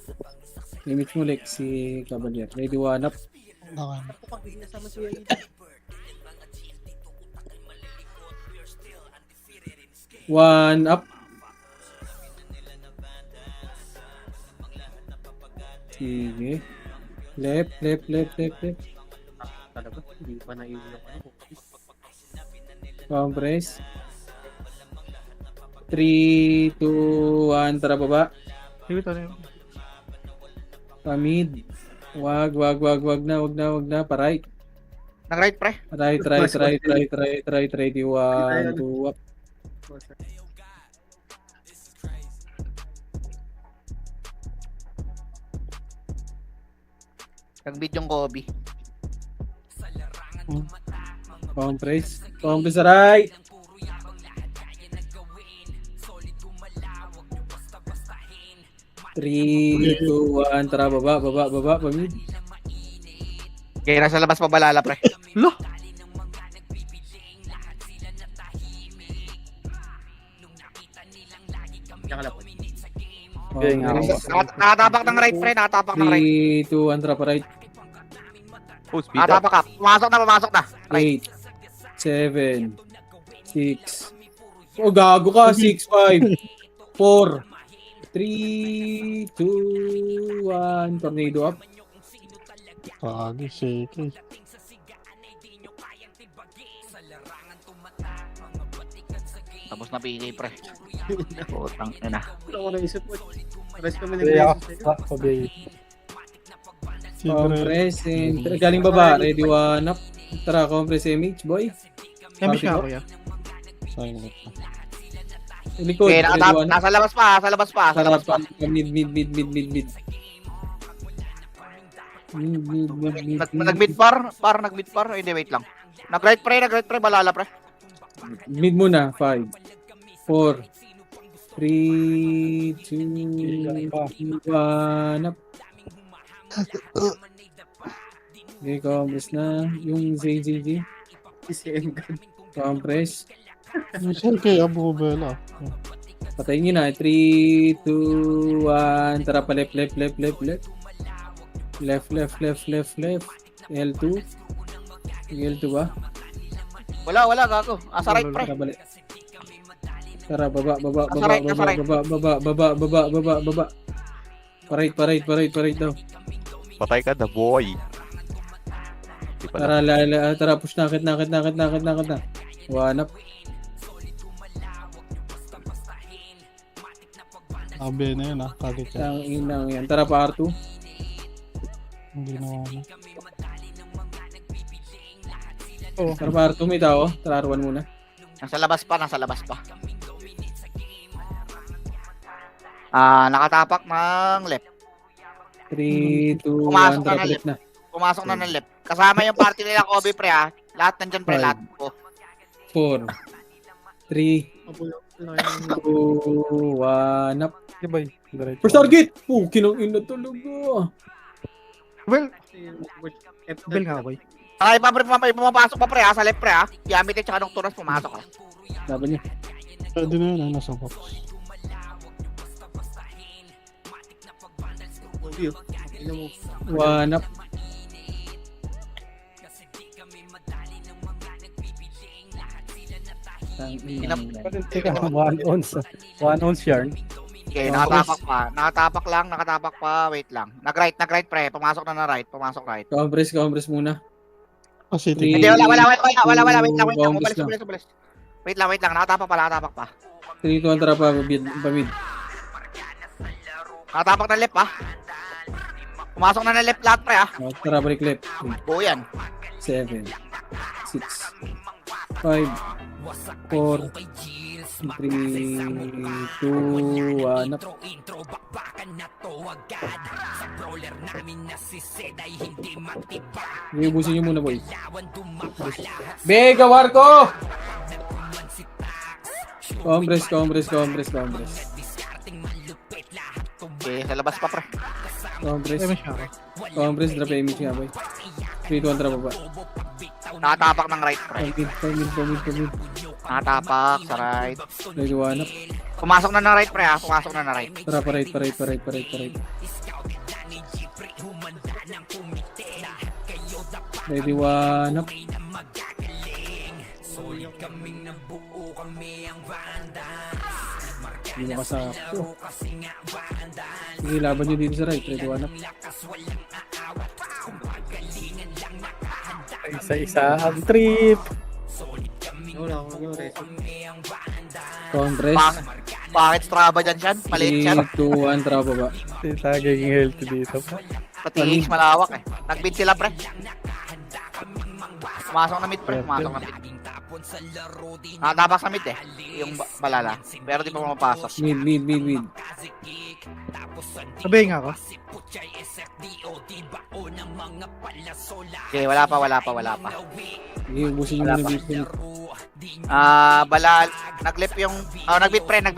Image mo, Lex, si Cavalier. Ready, 1, up. Okay. One up. Sige. Left. Talaga, hindi pa naiuwi ako. Compress. 3, 2, 1, tara baba. Sige, tayo. Pamid. Wag na. Pa-right. Nag-right, pre. Right. Ready, 1, 2, up. Nag-beat yung Kobe. Compress sa right. 3, 2, 1, tara baba, pamid. Kaya nasa labas pa balala, pre. Lo! Diyan ka lang po. Okay, nga ako. Nakatapak ng right, pre. Nakatapak ng right. 3, 2, 1, tara pa right. Oh, speed up. Nakatapak ka. Pumasok na. Right. 8, 7, 6. Oh, gago ka. 6, 5, 4, 3, 2, 1. Tornado up. Kagi, shaky. Tapos na PK, pre. Putang ina. Wala ko naisip po. Rest kami Hindi ako nag-message sa Kobe. Compress. Galing baba. Ready, 1 up. Tara, compress image, boy. Namiss nga ako, ya. Sayang. Likod. Okay, Ready, 1 up. nasa labas pa. Sa labas pa. Mid. Nag-mid par. Nag-mid par. Hindi, wait lang. Nag-right, pre. Balala, pre. Mid muna. 5, 4, 3, 2, 1 up. Okay, compress na. Yung ZZZ. PCM gun. Compress. Saan kay Abu Bella? Patayin nyo na. 3, 2, 1. Tara pa left. Left. L2. L2 ba? Wala, gago. Asa right, pre. Tara balik. Tara, baba. Pa-right daw. Patay ka na, boy. Di pala. Tara, push nakit na. 1 up. Abe na yun kagi ka. Ang inang yan. Tara pa R2. Hindi na ano. Tara pa R2, may tao. Tara R1 muna. Nasa labas pa. Nakatapak ng left. 3, 2, Pumasok 1. na Tara ng balik na. Pumasok na ng left. Kasama yung party nila Kobe, pre, ha. Lahat nandyan, pre. Lahat. 4, 3, 2, 1 up. Diba yun? Diretso. First target! Oh, kinang ina talaga. Well, F bell nga, boy. Ay, pumapasok pa, pre, ha. Sa left, pre, ha. Yamit at saka nung turas, pumasok, ha. Laban niya. Pwede na yun, nasa box. Kobe, oh. Tingnan mo. 1 up. Teka, 1 ounce. 1 ounce yarn. Okay, nakatapak pa. Wait lang. Nag-right, pre. Pumasok na right. Compress muna. Kasi Three. Hindi, wala. Wait lang. Bombs na. Umalis. Wait lang. Nakatapak pa. 3, 2, 1, tara pa. Pamid. Nakatapak na left, ha. Pumasok na left lahat, pre, ha. Tara, balik left. Buo yan. 7, 6, 5, 4, 3, 2, 1, up. Iubusin nyo muna, boy. Bega, Warko! Compress. Okay, sa labas pa, pre. Compress, drop image nga, boy. 3, 2, 1, drop ba? Nakatapak ng right, pre. Pamid. Nakatapak sa right. Ready, 1, up. Pumasok na right, pre, ha. Pumasok na right. Tara, pa right. Ready, 1, up. Hindi makasakto. Sige, laban nyo dito sa right. Ready, 1, up. Isa-isa ang trip. Wala akong naging reso. Compress. Bakit Strava dyan siyan? Maliit siyan. 3, 2, 1, tara baba. Hindi tayo gaging healthy dito. Pati H malawak eh. Nag-bid sila, pre. Pumasok na mid, pre. Pumasok na mid. Nakatapak sa mid eh. Yung balala. Pero di pa mapasok. Mid. Sabihin nga ako. Okay, wala pa. Sige, ubusin nyo muna dito. Balal. Nag-lip yung... nag-bid pre. 8,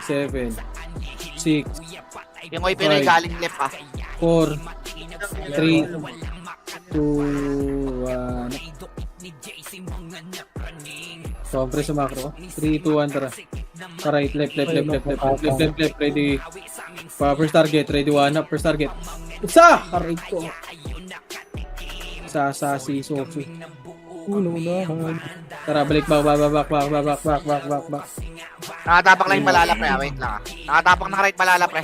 7, 6, Yung OIP na yung galing lip, 4, 3, 2, 1. Compress sa macro. 3, 2, 1, tara. Pa right, left. Ready. First target, ready, 1 up. First target. Isa! Aray ko. Sa Sosu. Tara, balik, back. Nakatapak lang yung balala, pre. Wait lang, Nakatapak ng right balala, pre.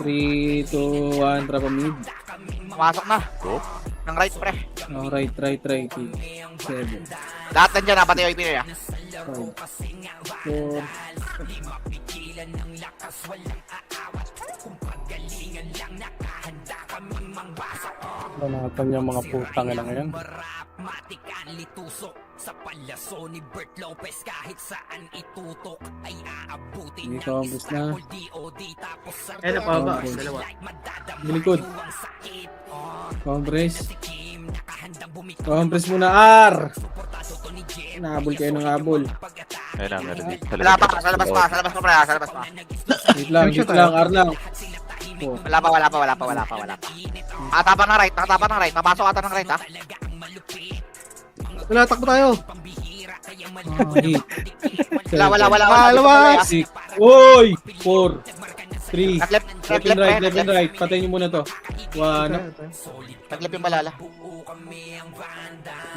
3, 2, 1, tara pa mid. Pumasok na. Ng right, pre. Oh, right. 7, Lahat nandiyan, pati OIP na 5, 4, Banatan yung mga putang ina ngayon. Hindi Compress na. Eh, napaba. Dalawa. Bilikod. Compress muna, R! Nahabol kayo ng habol. Ayun na, meron dito. Wala pa. Sa labas pa, pre. Sa labas pa. Wait lang, R lang. Wala pa. Nakatapak ng right. Napasok ata ng right, ha. Wala, takbo tayo. Hit. Wala. Lawas! 6. Oy! 4, 3. Nag-left, Left and right. Patayin nyo muna to. 1 up. Nag-left yung balala.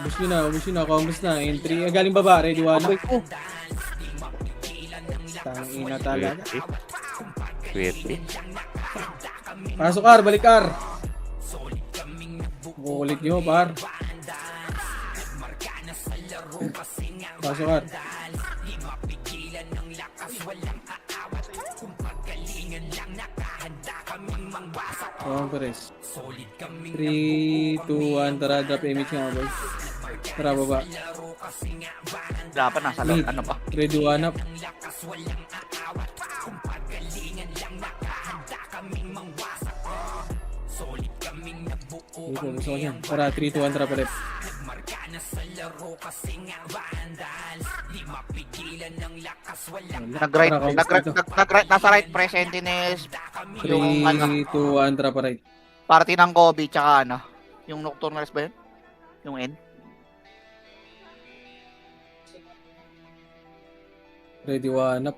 Ubus nyo na. Compress na. Entry. Galing baba. Ready, 1 up. Tangina talaga. Sweet. Pasok, R. Balik, R. Kukulit nyo, par. Pasok, R. Compress. 3, 2, 1. Tara, drop image nga, boy. Tara, baba. Dapat nasa Mid. ano pa. Ready, 1 up. Ito, gusto ko yan. Tara, 3, 2, 1. Tara, palit. Nag-right, nasa right pre, Sentinels, yung 3, 2, 1. Tara, pa right. party ng Kobe, tsaka yung Nocturnals ba yun? Yung N? Ready, 1 up.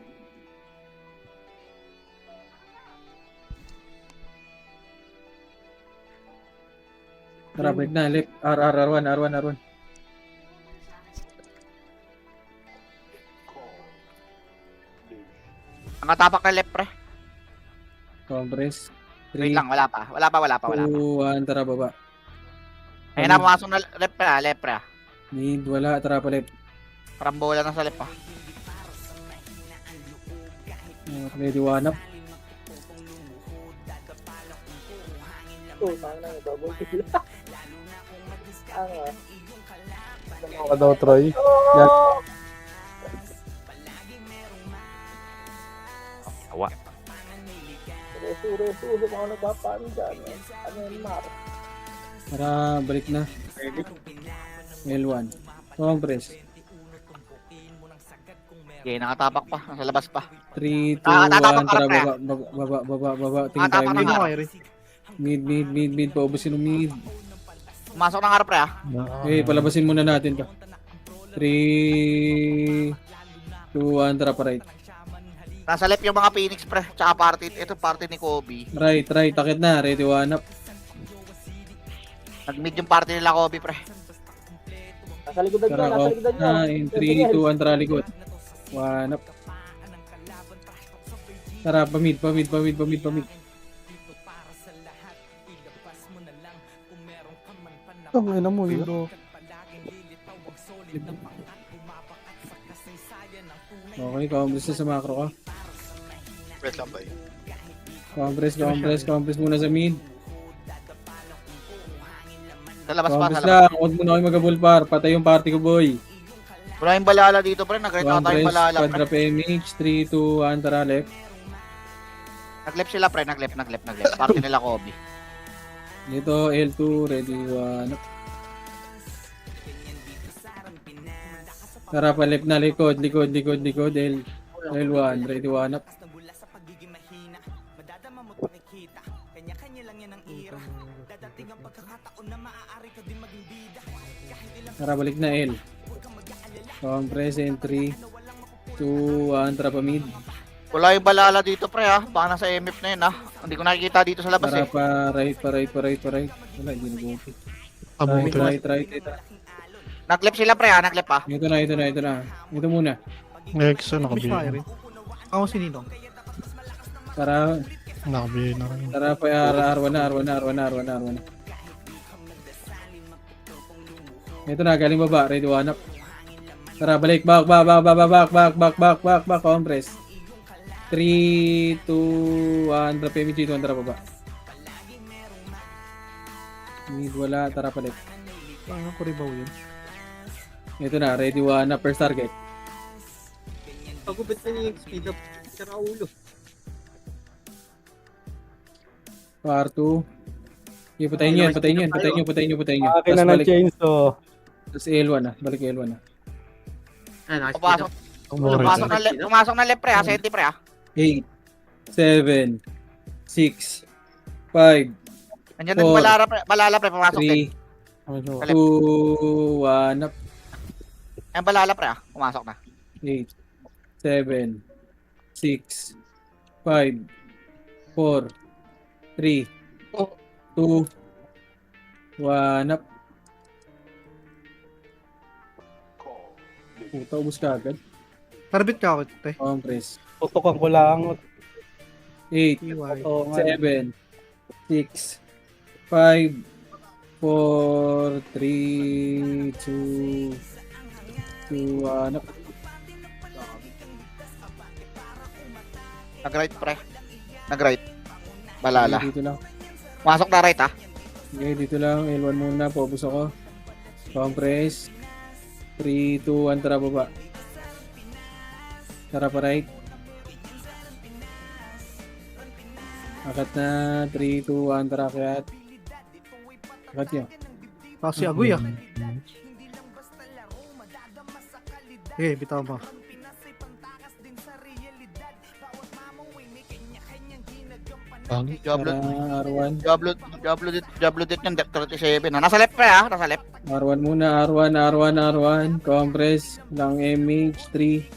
Tara, break na. Left. R1. Ang atapak na left pre. Compress. Wait 3, lang, wala pa. 2, 1. Tara, baba. Ayun na, pumasok na left pre. Mid, wala. Tara, pa left. Parang bola na sa left pa. Ready, 1 up. ka daw, Troy. Yan. Awa. Tara, balik na. L1. Compress. Okay, nakatapak pa. Nasa labas pa. 3, 2, Tatapak 1. ka Tara, na, pre. baba. Tingin tayo Tatapak mid. na. Mid. Paubusin ng mid. Pumasok ng harap pre ah. Okay, palabasin muna natin to. 3, 2, 1. Tara pa right. Nasa left yung mga Phoenix pre. Tsaka party. Ito party ni Kobe. Right. Takit na. Ready, 1 up. Nag-mid yung party nila Kobe pre. Tara, off na. In 3, 2, 1. Tara, likod. 1 up. Tara, pamid. Ang ina mo, Lilo. Okay, compress na sa macro ka. Wait lang ba yun? Compress muna sa mid. Sa labas pa. Compress Sa labas. lang, huwag mo na kayo mag-abul par. Patay yung party ko, boy. Wala yung balala dito pre. Nag-right na tayo yung Compress, balala pre. quadra PMH, 3, 2, 1, tara left. Nag-left sila pre. Nag-left. Party nila Kobe. Dito, L2, ready, 1. Tara pa left na, likod, L1, ready, 1 up. Tara, balik na L. Compress, entry. 2, 1, tara pa mid. Wala yung balala dito pre ah. Baka nasa MF na yun ah. Hindi ko nakikita dito sa labas Tara eh. pa right. Wala, hindi nag-okay. Abuto na. Right. Nag-left sila pre ah. Nag-left ah. Ito na. Ito muna. Next, Fish nakabili. fire. Ako si Ninong. Tara, Nakabili na rin. tara pa R1 na. Ito na, galing baba. Ready, 1 up. Tara, balik. Back. Compress. 3, 2, 1. Drop MG, 2. Tara, baba. Mid, wala. Tara, balik. Ano ko ribaw yun? Ito na, ready, 1 up. First target. Pagupit na niya yung speed up. Tsaka ulo. Par 2. Okay, patayin nyo. Akin na ng chainsaw. Tapos L1 na. Balik L1 na. Ah, nakaspeed Pumasok. up. Pumasok na left pre ah. Senti pre ah. 8, 7, 6, 5, Nandiyan din balala pre. Pumasok din. 3, 2, 1 up. Ayun balala pre ah. Pumasok na. 8, 7, 6, 5, 4, 3, 2, 1 up. Puta, ubus ka agad. Tarbit ka ako, te. Compress. Tutukan ko lang. 8, Oo nga. 7, 6, 5, 4, 3, 2, 1 up. Nag-right pre. Nag-right. Balala. Dito lang. Pumasok na right ah. Okay, dito lang. L1 muna. Focus ako. Compress. 3, 2, 1. Tara baba. Tara pa right. Akat na. 3, 2, 1. Tara akyat. Akat nyo. Kasi agoy ah. Okay, bitaw mo. Diablo Tara R1. Diablo dit yung depth 37 ah. Nasa left pre ah. Nasa left. R1 muna. R1. Compress. Lang MH. 3,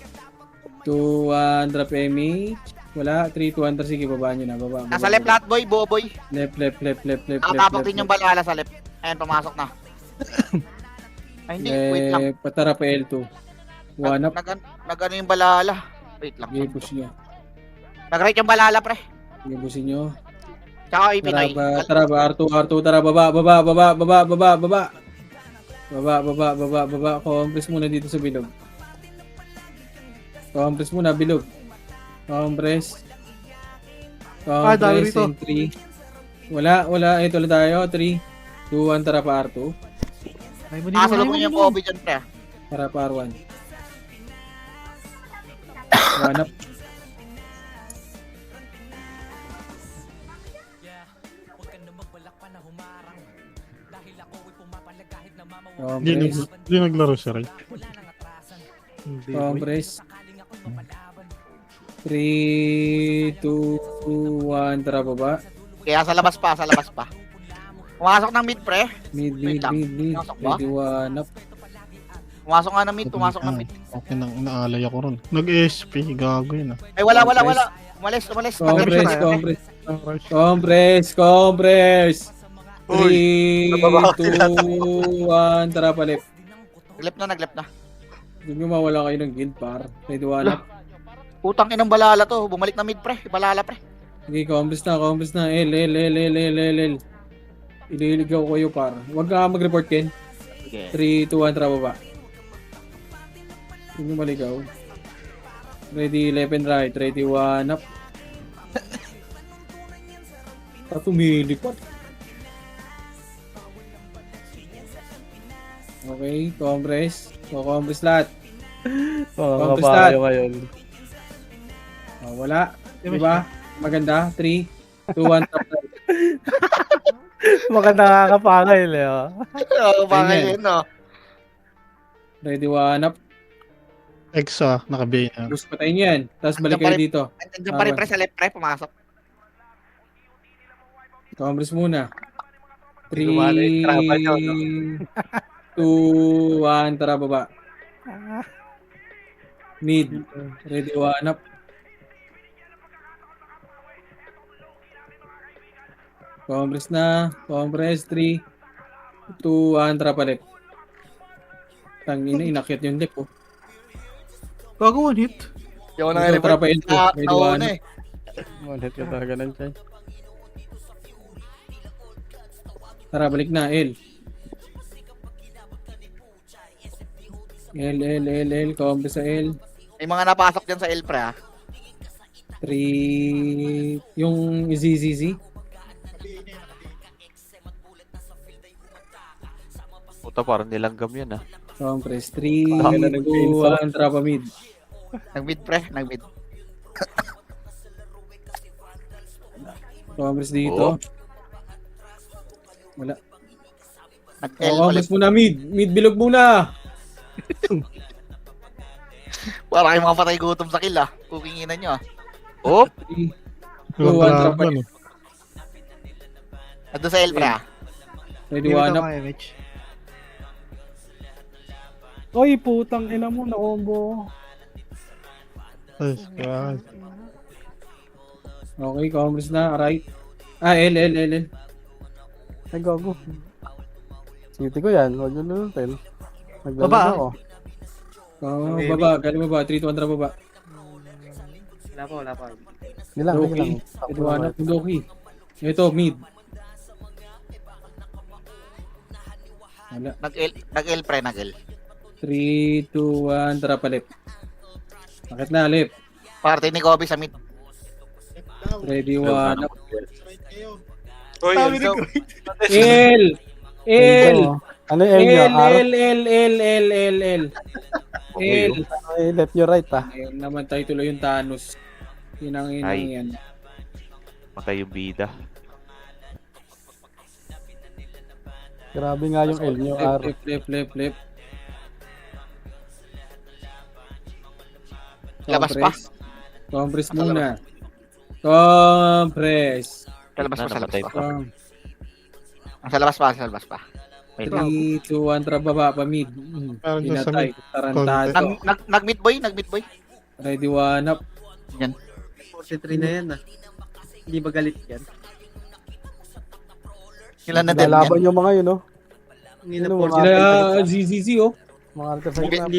2, 1. Drop MH. Wala. 3, 2, 1. Sige, babaan nyo na. Baba. Nasa left lahat boy. Buo boy. Left. Nakatapak din yung balala sa left. Ayun, pumasok na. Ay, hindi. Wait lang. Patara pa L2. 1 up. Nag-ano yung balala. Wait lang. Okay, push nyo. Nag-right yung balala, pre. Ibusin nyo. Tsaka ipinoy. Tara ba, R2, tara, baba. Compress muna dito sa bilog. Compress muna, bilog. Compress. dami rito. Entry. Wala. Ito lang tayo. 3, 2, 1, tara pa R2. Ay, mo, di mo, Nakasalubong yung Kobe dyan, pre. Para R1. One up. Hindi naglaro siya, right? Compress. 3, 2, 1, tara baba. Kaya sa labas pa, sa labas pa. Pumasok ng mid, pre. Mid. Pumasok ba? Ready, one up. Pumasok nga ng mid, pumasok ng mid. Okay nang inaalay ako ron. Nag-SP, gago yun ah. Ay, wala. Umalis. Compress. 3, Uy, 2, 1, tara palit. Naglep na. Hindi nyo mawala kayo ng guild par. Ready, one up. Putang inang balala to. Bumalik na mid, pre. Balala, pre. Okay, compress na. L. Ililigaw ko kayo par. Huwag ka mag-report, Ken. Sige. 3, 2, 1, tara baba. Hindi nyo maligaw. Ready, left and right. Ready, one up. Tumilipad. Okay, compress. Compress lahat. Compress lahat. ngayon. Wala. Diba? Maganda. 3, 2, 1, tap. Baka nakakapangay, Leo. Oo, bakit yun, no? Ready, one up. Exa, naka-bay na. Gusto patayin nyo yan. Tapos balik kayo dito. Andiyan pa rin, pre, sa left, pre. Pumasok. Compress muna. 3, Lumala yung trapa nyo, 2, 1, tara baba. Mid. Ready, one up. Compress na. Compress. 3, 2, 1, tara palit. Tangina, inakyat yung lip, oh. Gago, one hit. Yung Ito, tara pa ito. Ready, one Nauna up. eh. One-hit ka talaga ng chay. Tara, balik na. L. L. Compress sa L. May mga napasok dyan sa L, pre, ha? 3, yung ZZZ. Puta, parang nilanggam yan ah. Compress. 3, 2, 1, tara pa mid. Nag-mid, pre. Nag-mid. Compress dito. Wala. Nag-L Compress ulit. muna mid. Mid bilog muna. Para kayo mga patay gutom sa kill, ah. Kukinginan nyo, ah. Oh! 3, Walang 2, 1, tara pa laban mid. eh. Nandun sa L, pre, ha? Ready, one up. Oy, putang ina mo, na-combo. Ay, God. Okay, compress na. Right. L. Ay, gago. City ko yan, huwag yun lunutin. Baba. Naglalaro ako. Baba. Galing baba. 3, 2, 1, tara baba. Wala pa. Nilang. Loki. Ready, one up. Loki. Ito, mid. Wala. Nag-L, pre. Nag-L. 3, 2, 1, tara palit. Bakit na, lip? Party ni Kobe sa mid. Ready, one up. Uy, Sabi yun ni daw. L! Ano yung L nyo? R? L. Okay, L. Ay, left your right ah. Ayun naman tayo tuloy yung Thanos. Inang Ay. yan. Matay yung bida. Grabe nga yung L nyo, R. Flip. Labas pa. Compress muna. Compress. Sa labas pa, sa labas Namatay pa. pa. Sa labas pa. Wait lang. 3, 2, 1, tara baba pa mid. Parang dyan sa Pinatay. mid. Tarantado. Nag-mid boy. Ready, one up. 43 na yan, ah. Hindi ba galit yan? Ilan na din Lalaban yan? yung mga yun, oh. Hindi na Ano, po. mga- Sila ZZZ, oh. Mga alter sa Hindi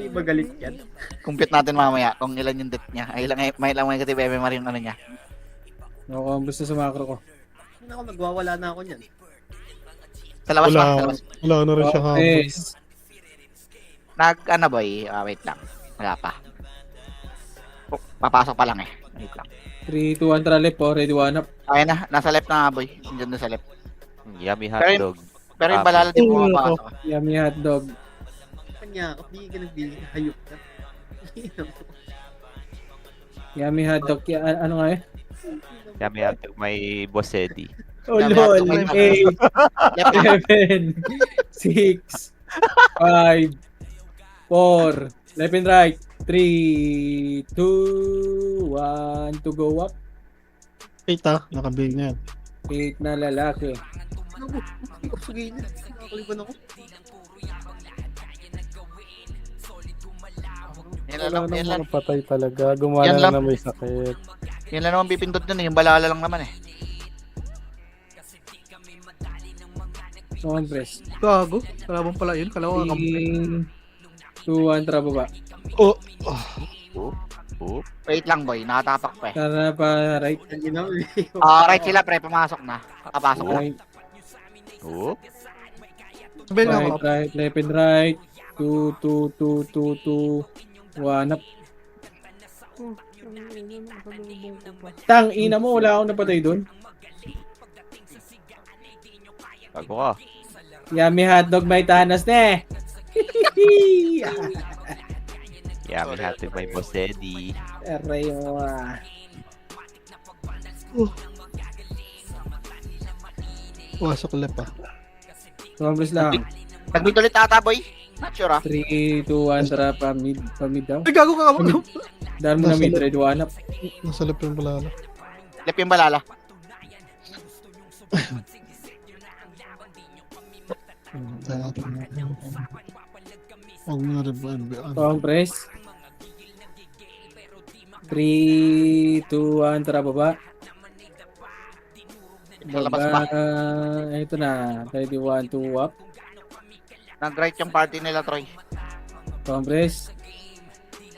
ba galit yan? Compute natin mamaya kung ilan yung death niya. Ay, may ilang negative MMR yung ano niya. Compress na sa macro ko. Hindi ako nagwawala na ako niyan. Sa labas pa, sa Wala, labas. wala na rin siya habol. Compress. Ano boy? Wait lang. Wala pa. Oh, papasok pa lang eh. Wait lang. 3, 2, 1, tara left, oh. Ready, one up. Ayun na, nasa left na nga boy. Diyan na sa left. Yummy Pero hotdog. Pero yung balala din pumapasok. Yummy hotdog. Kanya, hindi ka nagbili. Hayop ka. Yummy hotdog. Ano nga eh? Yummy hotdog, may Boss Eddie. Oh, Yummy lol. hotdog, 8, 7, 6, 5, 4, left and right. 3, 2, 1, to go up. 8 nakabig na yan. 8 na lalaki. Sige, nakakaliban ako. Yan Wala lang, yan lang. namang patay talaga. Gumana Yan lang lang. na may sakit. Yan lang naman pipindot nun, yung balala lang naman eh. Compress. Gago. Kalaban pala yun. Kalawa ka. 3, 2, 1, tara baba. Oh. Wait lang boy, nakatapak pa eh. Tara pa right. Hindi na, Right sila pre, pumasok na. Nakapasok na. Right, Oh. Sabay na right, ako. right, left and right. 2, 2, 2, 2, 2, 1 up. Tang ina mo, wala akong napatay doon. Bago ka. Yummy hotdog may tanas na eh. Yummy hotdog, may Boss Eddie. Aray mo ah. Wasok lep Compress lang. Nag-mid ulit ata boy. Not sure ah. 3, 2, 1, tara pa mid daw. Ay, gago ka. Dahil mo na mid, ready 1 up. Nasa lep yung balala. Lep yung balala. Huwag mo na rin ba? Compress. 3, 2, 1, tara baba. Sa labas ba? Ito na. 31, 2 up. Nag-right yung party nila Troy. Compress.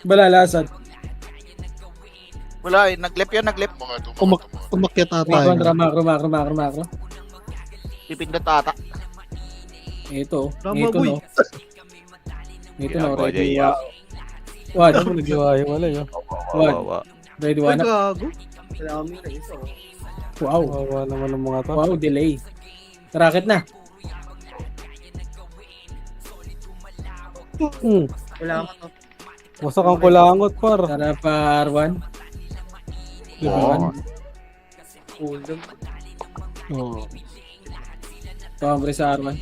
Balalasad. Wala eh, nag-lep yun, nag-lep. Mga tumakat. Umakyat ata Macro, yun. macro. Pipindot ata. Ito. Tama, Ito boy. no. Ito no. Ginagawa Ready niya, 1. What? Ano naghiwayo? Wala yun. Wawa. Ready Ay, 1 up. gago. wala kami na isa. Wow. Wawa naman ng mga to. Wow, delay. Racket na. Wala ka to. Wasak ang kulangot, par. Tara pa R1. Wow. Uldog. Oo. Compress sa R1.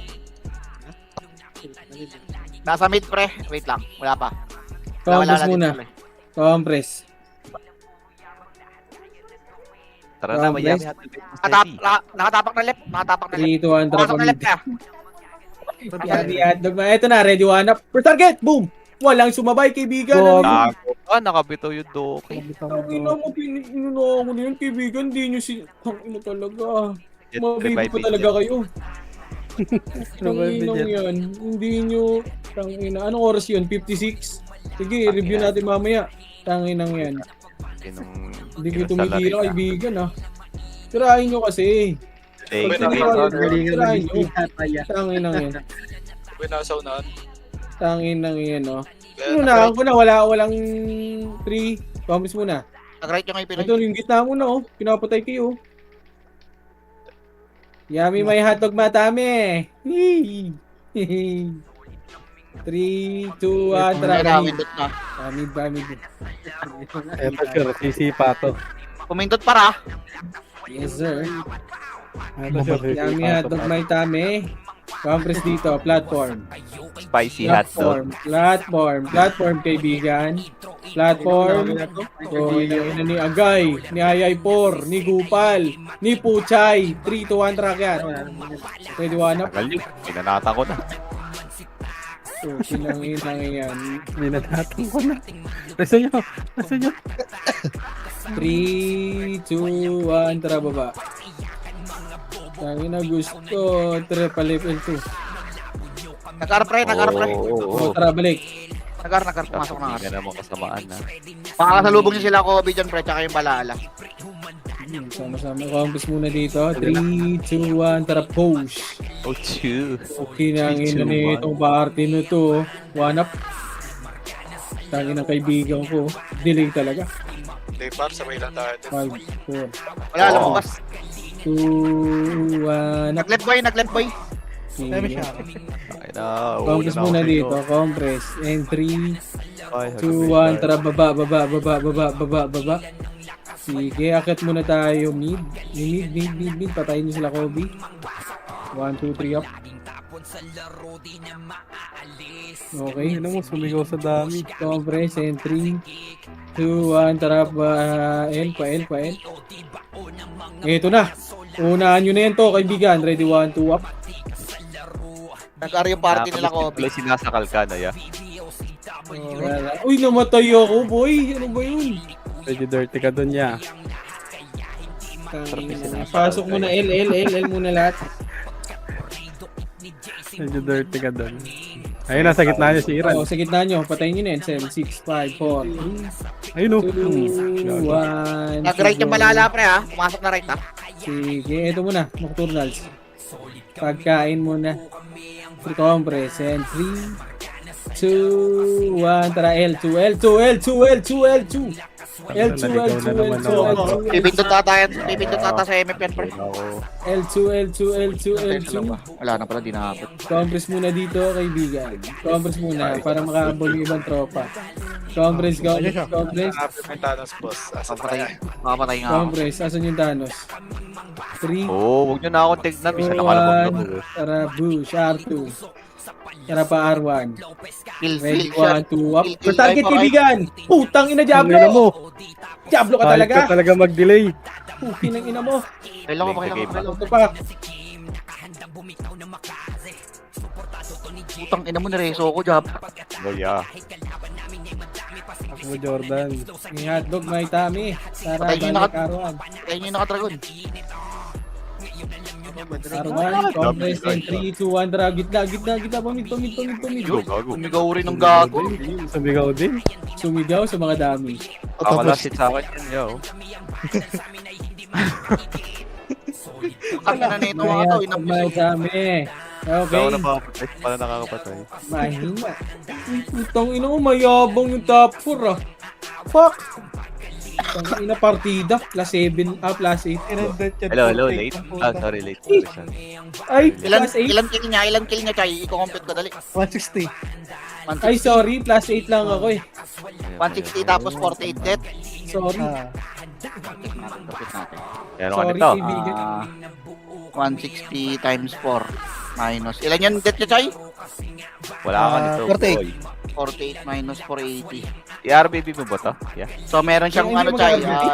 Nasa mid pre. Wait lang, wala pa. Compress Wala muna. din tuloy. Compress. Tara na, may Compress. Yummy hotdog, may Boss Eddie. Nakatapak na left, nakatapak na left. 3, 2, 1, tara Pasok pa na mid. left ka. Yummy hotdog na. Ito na, ready 1 up. Per target! Boom! Walang sumabay, kaibigan. Wow. Gago ka, nakabitaw yung Doki. Ang ina mo, pinuno ako na yun, kaibigan. Hindi nyo ang ina talaga. Mabibi pa talaga kayo. Ang inang yan. Hindi nyo, tang ina. Anong oras yun? 56? Sige, review natin mamaya. Tang inang yan. Hindi ko tumitira, kaibigan ah. Tirahin nyo kasi. Tirahin nyo. Tang inang yan. Tangin ng yan, no? Unahan ko na, walang 3. Promise muna. Nag-right yung ipin. Ito, yung gitna mo na, oh. Pinapatay kayo. Yummy, may hotdog matami. 3, 2, 1, tara. Pumindot na. Bamid. Eto, sure. Sisipa to. Pumindot para. Yes, sir. Eto, sure. Yummy hotdog may tami. Compress dito, platform. Spicy hotdog. Platform, kaibigan. Platform. Oh, ina ni Agay, ni Ayay4, ni Gupal, ni Puchay. 3, 2, 1, track yan. Pwede 1 up. Tagal yun, pinanata ko na. So, sinangin yan. Binatatan ko na. Nasa nyo. 3, 2, 1, tara baba. Tangin na gusto. Tara pa level 2. Nag-ar pre. O, tara balik. Nag-ar, pumasok na nga. Yan naman kasamaan na. Makakasalubong niya sila ko, Bijan pre, tsaka yung balala. Sama-sama. Compass muna dito. 3, 2, 1, tara pose. Oh, chew. Okay na ang ina nitong party na to. 1 up. Tangin ng kaibigan ko. Delay talaga. Hindi, par, sabay lang tayo. 5, 4, Wala, lumabas. 2, 1 up. Nag-left boy. Dami siya. Ay na, Compress una na muna ako dito. Compress. And 3, Ay, 2, 1. Tara, baba. Sige, akit muna tayo. Mid. Patayin niyo sila, Kobe. 1, 2, 3 up. Okay. Ano mo, sumigaw sa dami. Compress. And 3, 2, 1. Tara, L. Ito na. Unahan nyo na yan to, kaibigan. Ready, 1, 2 up. Nag-ari yung party nila ko. Pala sinasakal ka na ya. Uy, namatay ako, boy. Ano ba yun? Medyo dirty ka dun ya. Pasok muna L muna lahat. Medyo dirty ka dun. Ayun, nasa gitna niya si Iran. Oo, sa gitna nyo. Patayin nyo na yan. 7, 6, 5, 4, Ayun o. 2, 1. Nag-right yung malala pre ha. Pumasok na right ha. Sige, ito muna. Nocturnals. Pagkain muna. Free compress. And 3, 2, 1. Tara, L2. Pipindot ata sa MF yan pre. L2. Wala na pala, di nakapit. Compress muna dito, kaibigan. Compress muna para makahabol yung ibang tropa. Compress. Hanapin mo yung Thanos, boss. Asa pa yan? Makapatay nga ako. Compress. Asan yung Thanos? 3, Oo, huwag nyo na akong tignan. Bisa 2, nakalabog na 1. ako. Tara, Bush. R2. Tara pa, R1. Kill Ready, shot. 1, 2, up. Kill, First target, kill, kaibigan! Putang ina, Ang ina mo. Diablo! Diablo ka Kahit talaga! ka talaga mag-delay. Putin ang ina mo. Kailangan ko. Ito pa. Putang ina mo, nireso ko, job. Oh, yeah. Ako mo, Jordan. May hotdog, may tami. Tara, Patay yung balik R1. Kaya nyo yung naka-dragon. R1, compress, and 3, 2, 1. Tara, gitna. Pamid. Yo, gago. Sumigaw rin ng gago. Sumigaw din. Sumigaw sa mga dami. Ako lasit sa akin yun, yo. Ang ina nito mga to, May inapos. dami. Okay. Ako nakakapatay. Pala nakakapatay. Mahina. Uy, putang ina mo, mayabang yung top 4 ah. Fuck! Putang ina partida, plus 7, plus 8. Hello, late. Ah, sorry, late. Ay, Ilan plus 8. ilan kill niya, Chay? I-compute ko dali. 160. Ay, sorry, plus 8 lang ako eh. 160 tapos 48 death. Sorry. Check natin, compute natin. Yan ako Sorry, nito. kaibigan. 160 times 4 minus. Ilan yan death niya, Chay? Wala ka nito, 48. boy. 48 minus 480. I-RBB mo ba to? Yeah. So meron siyang Hindi ano, mo Chay, na-RBB?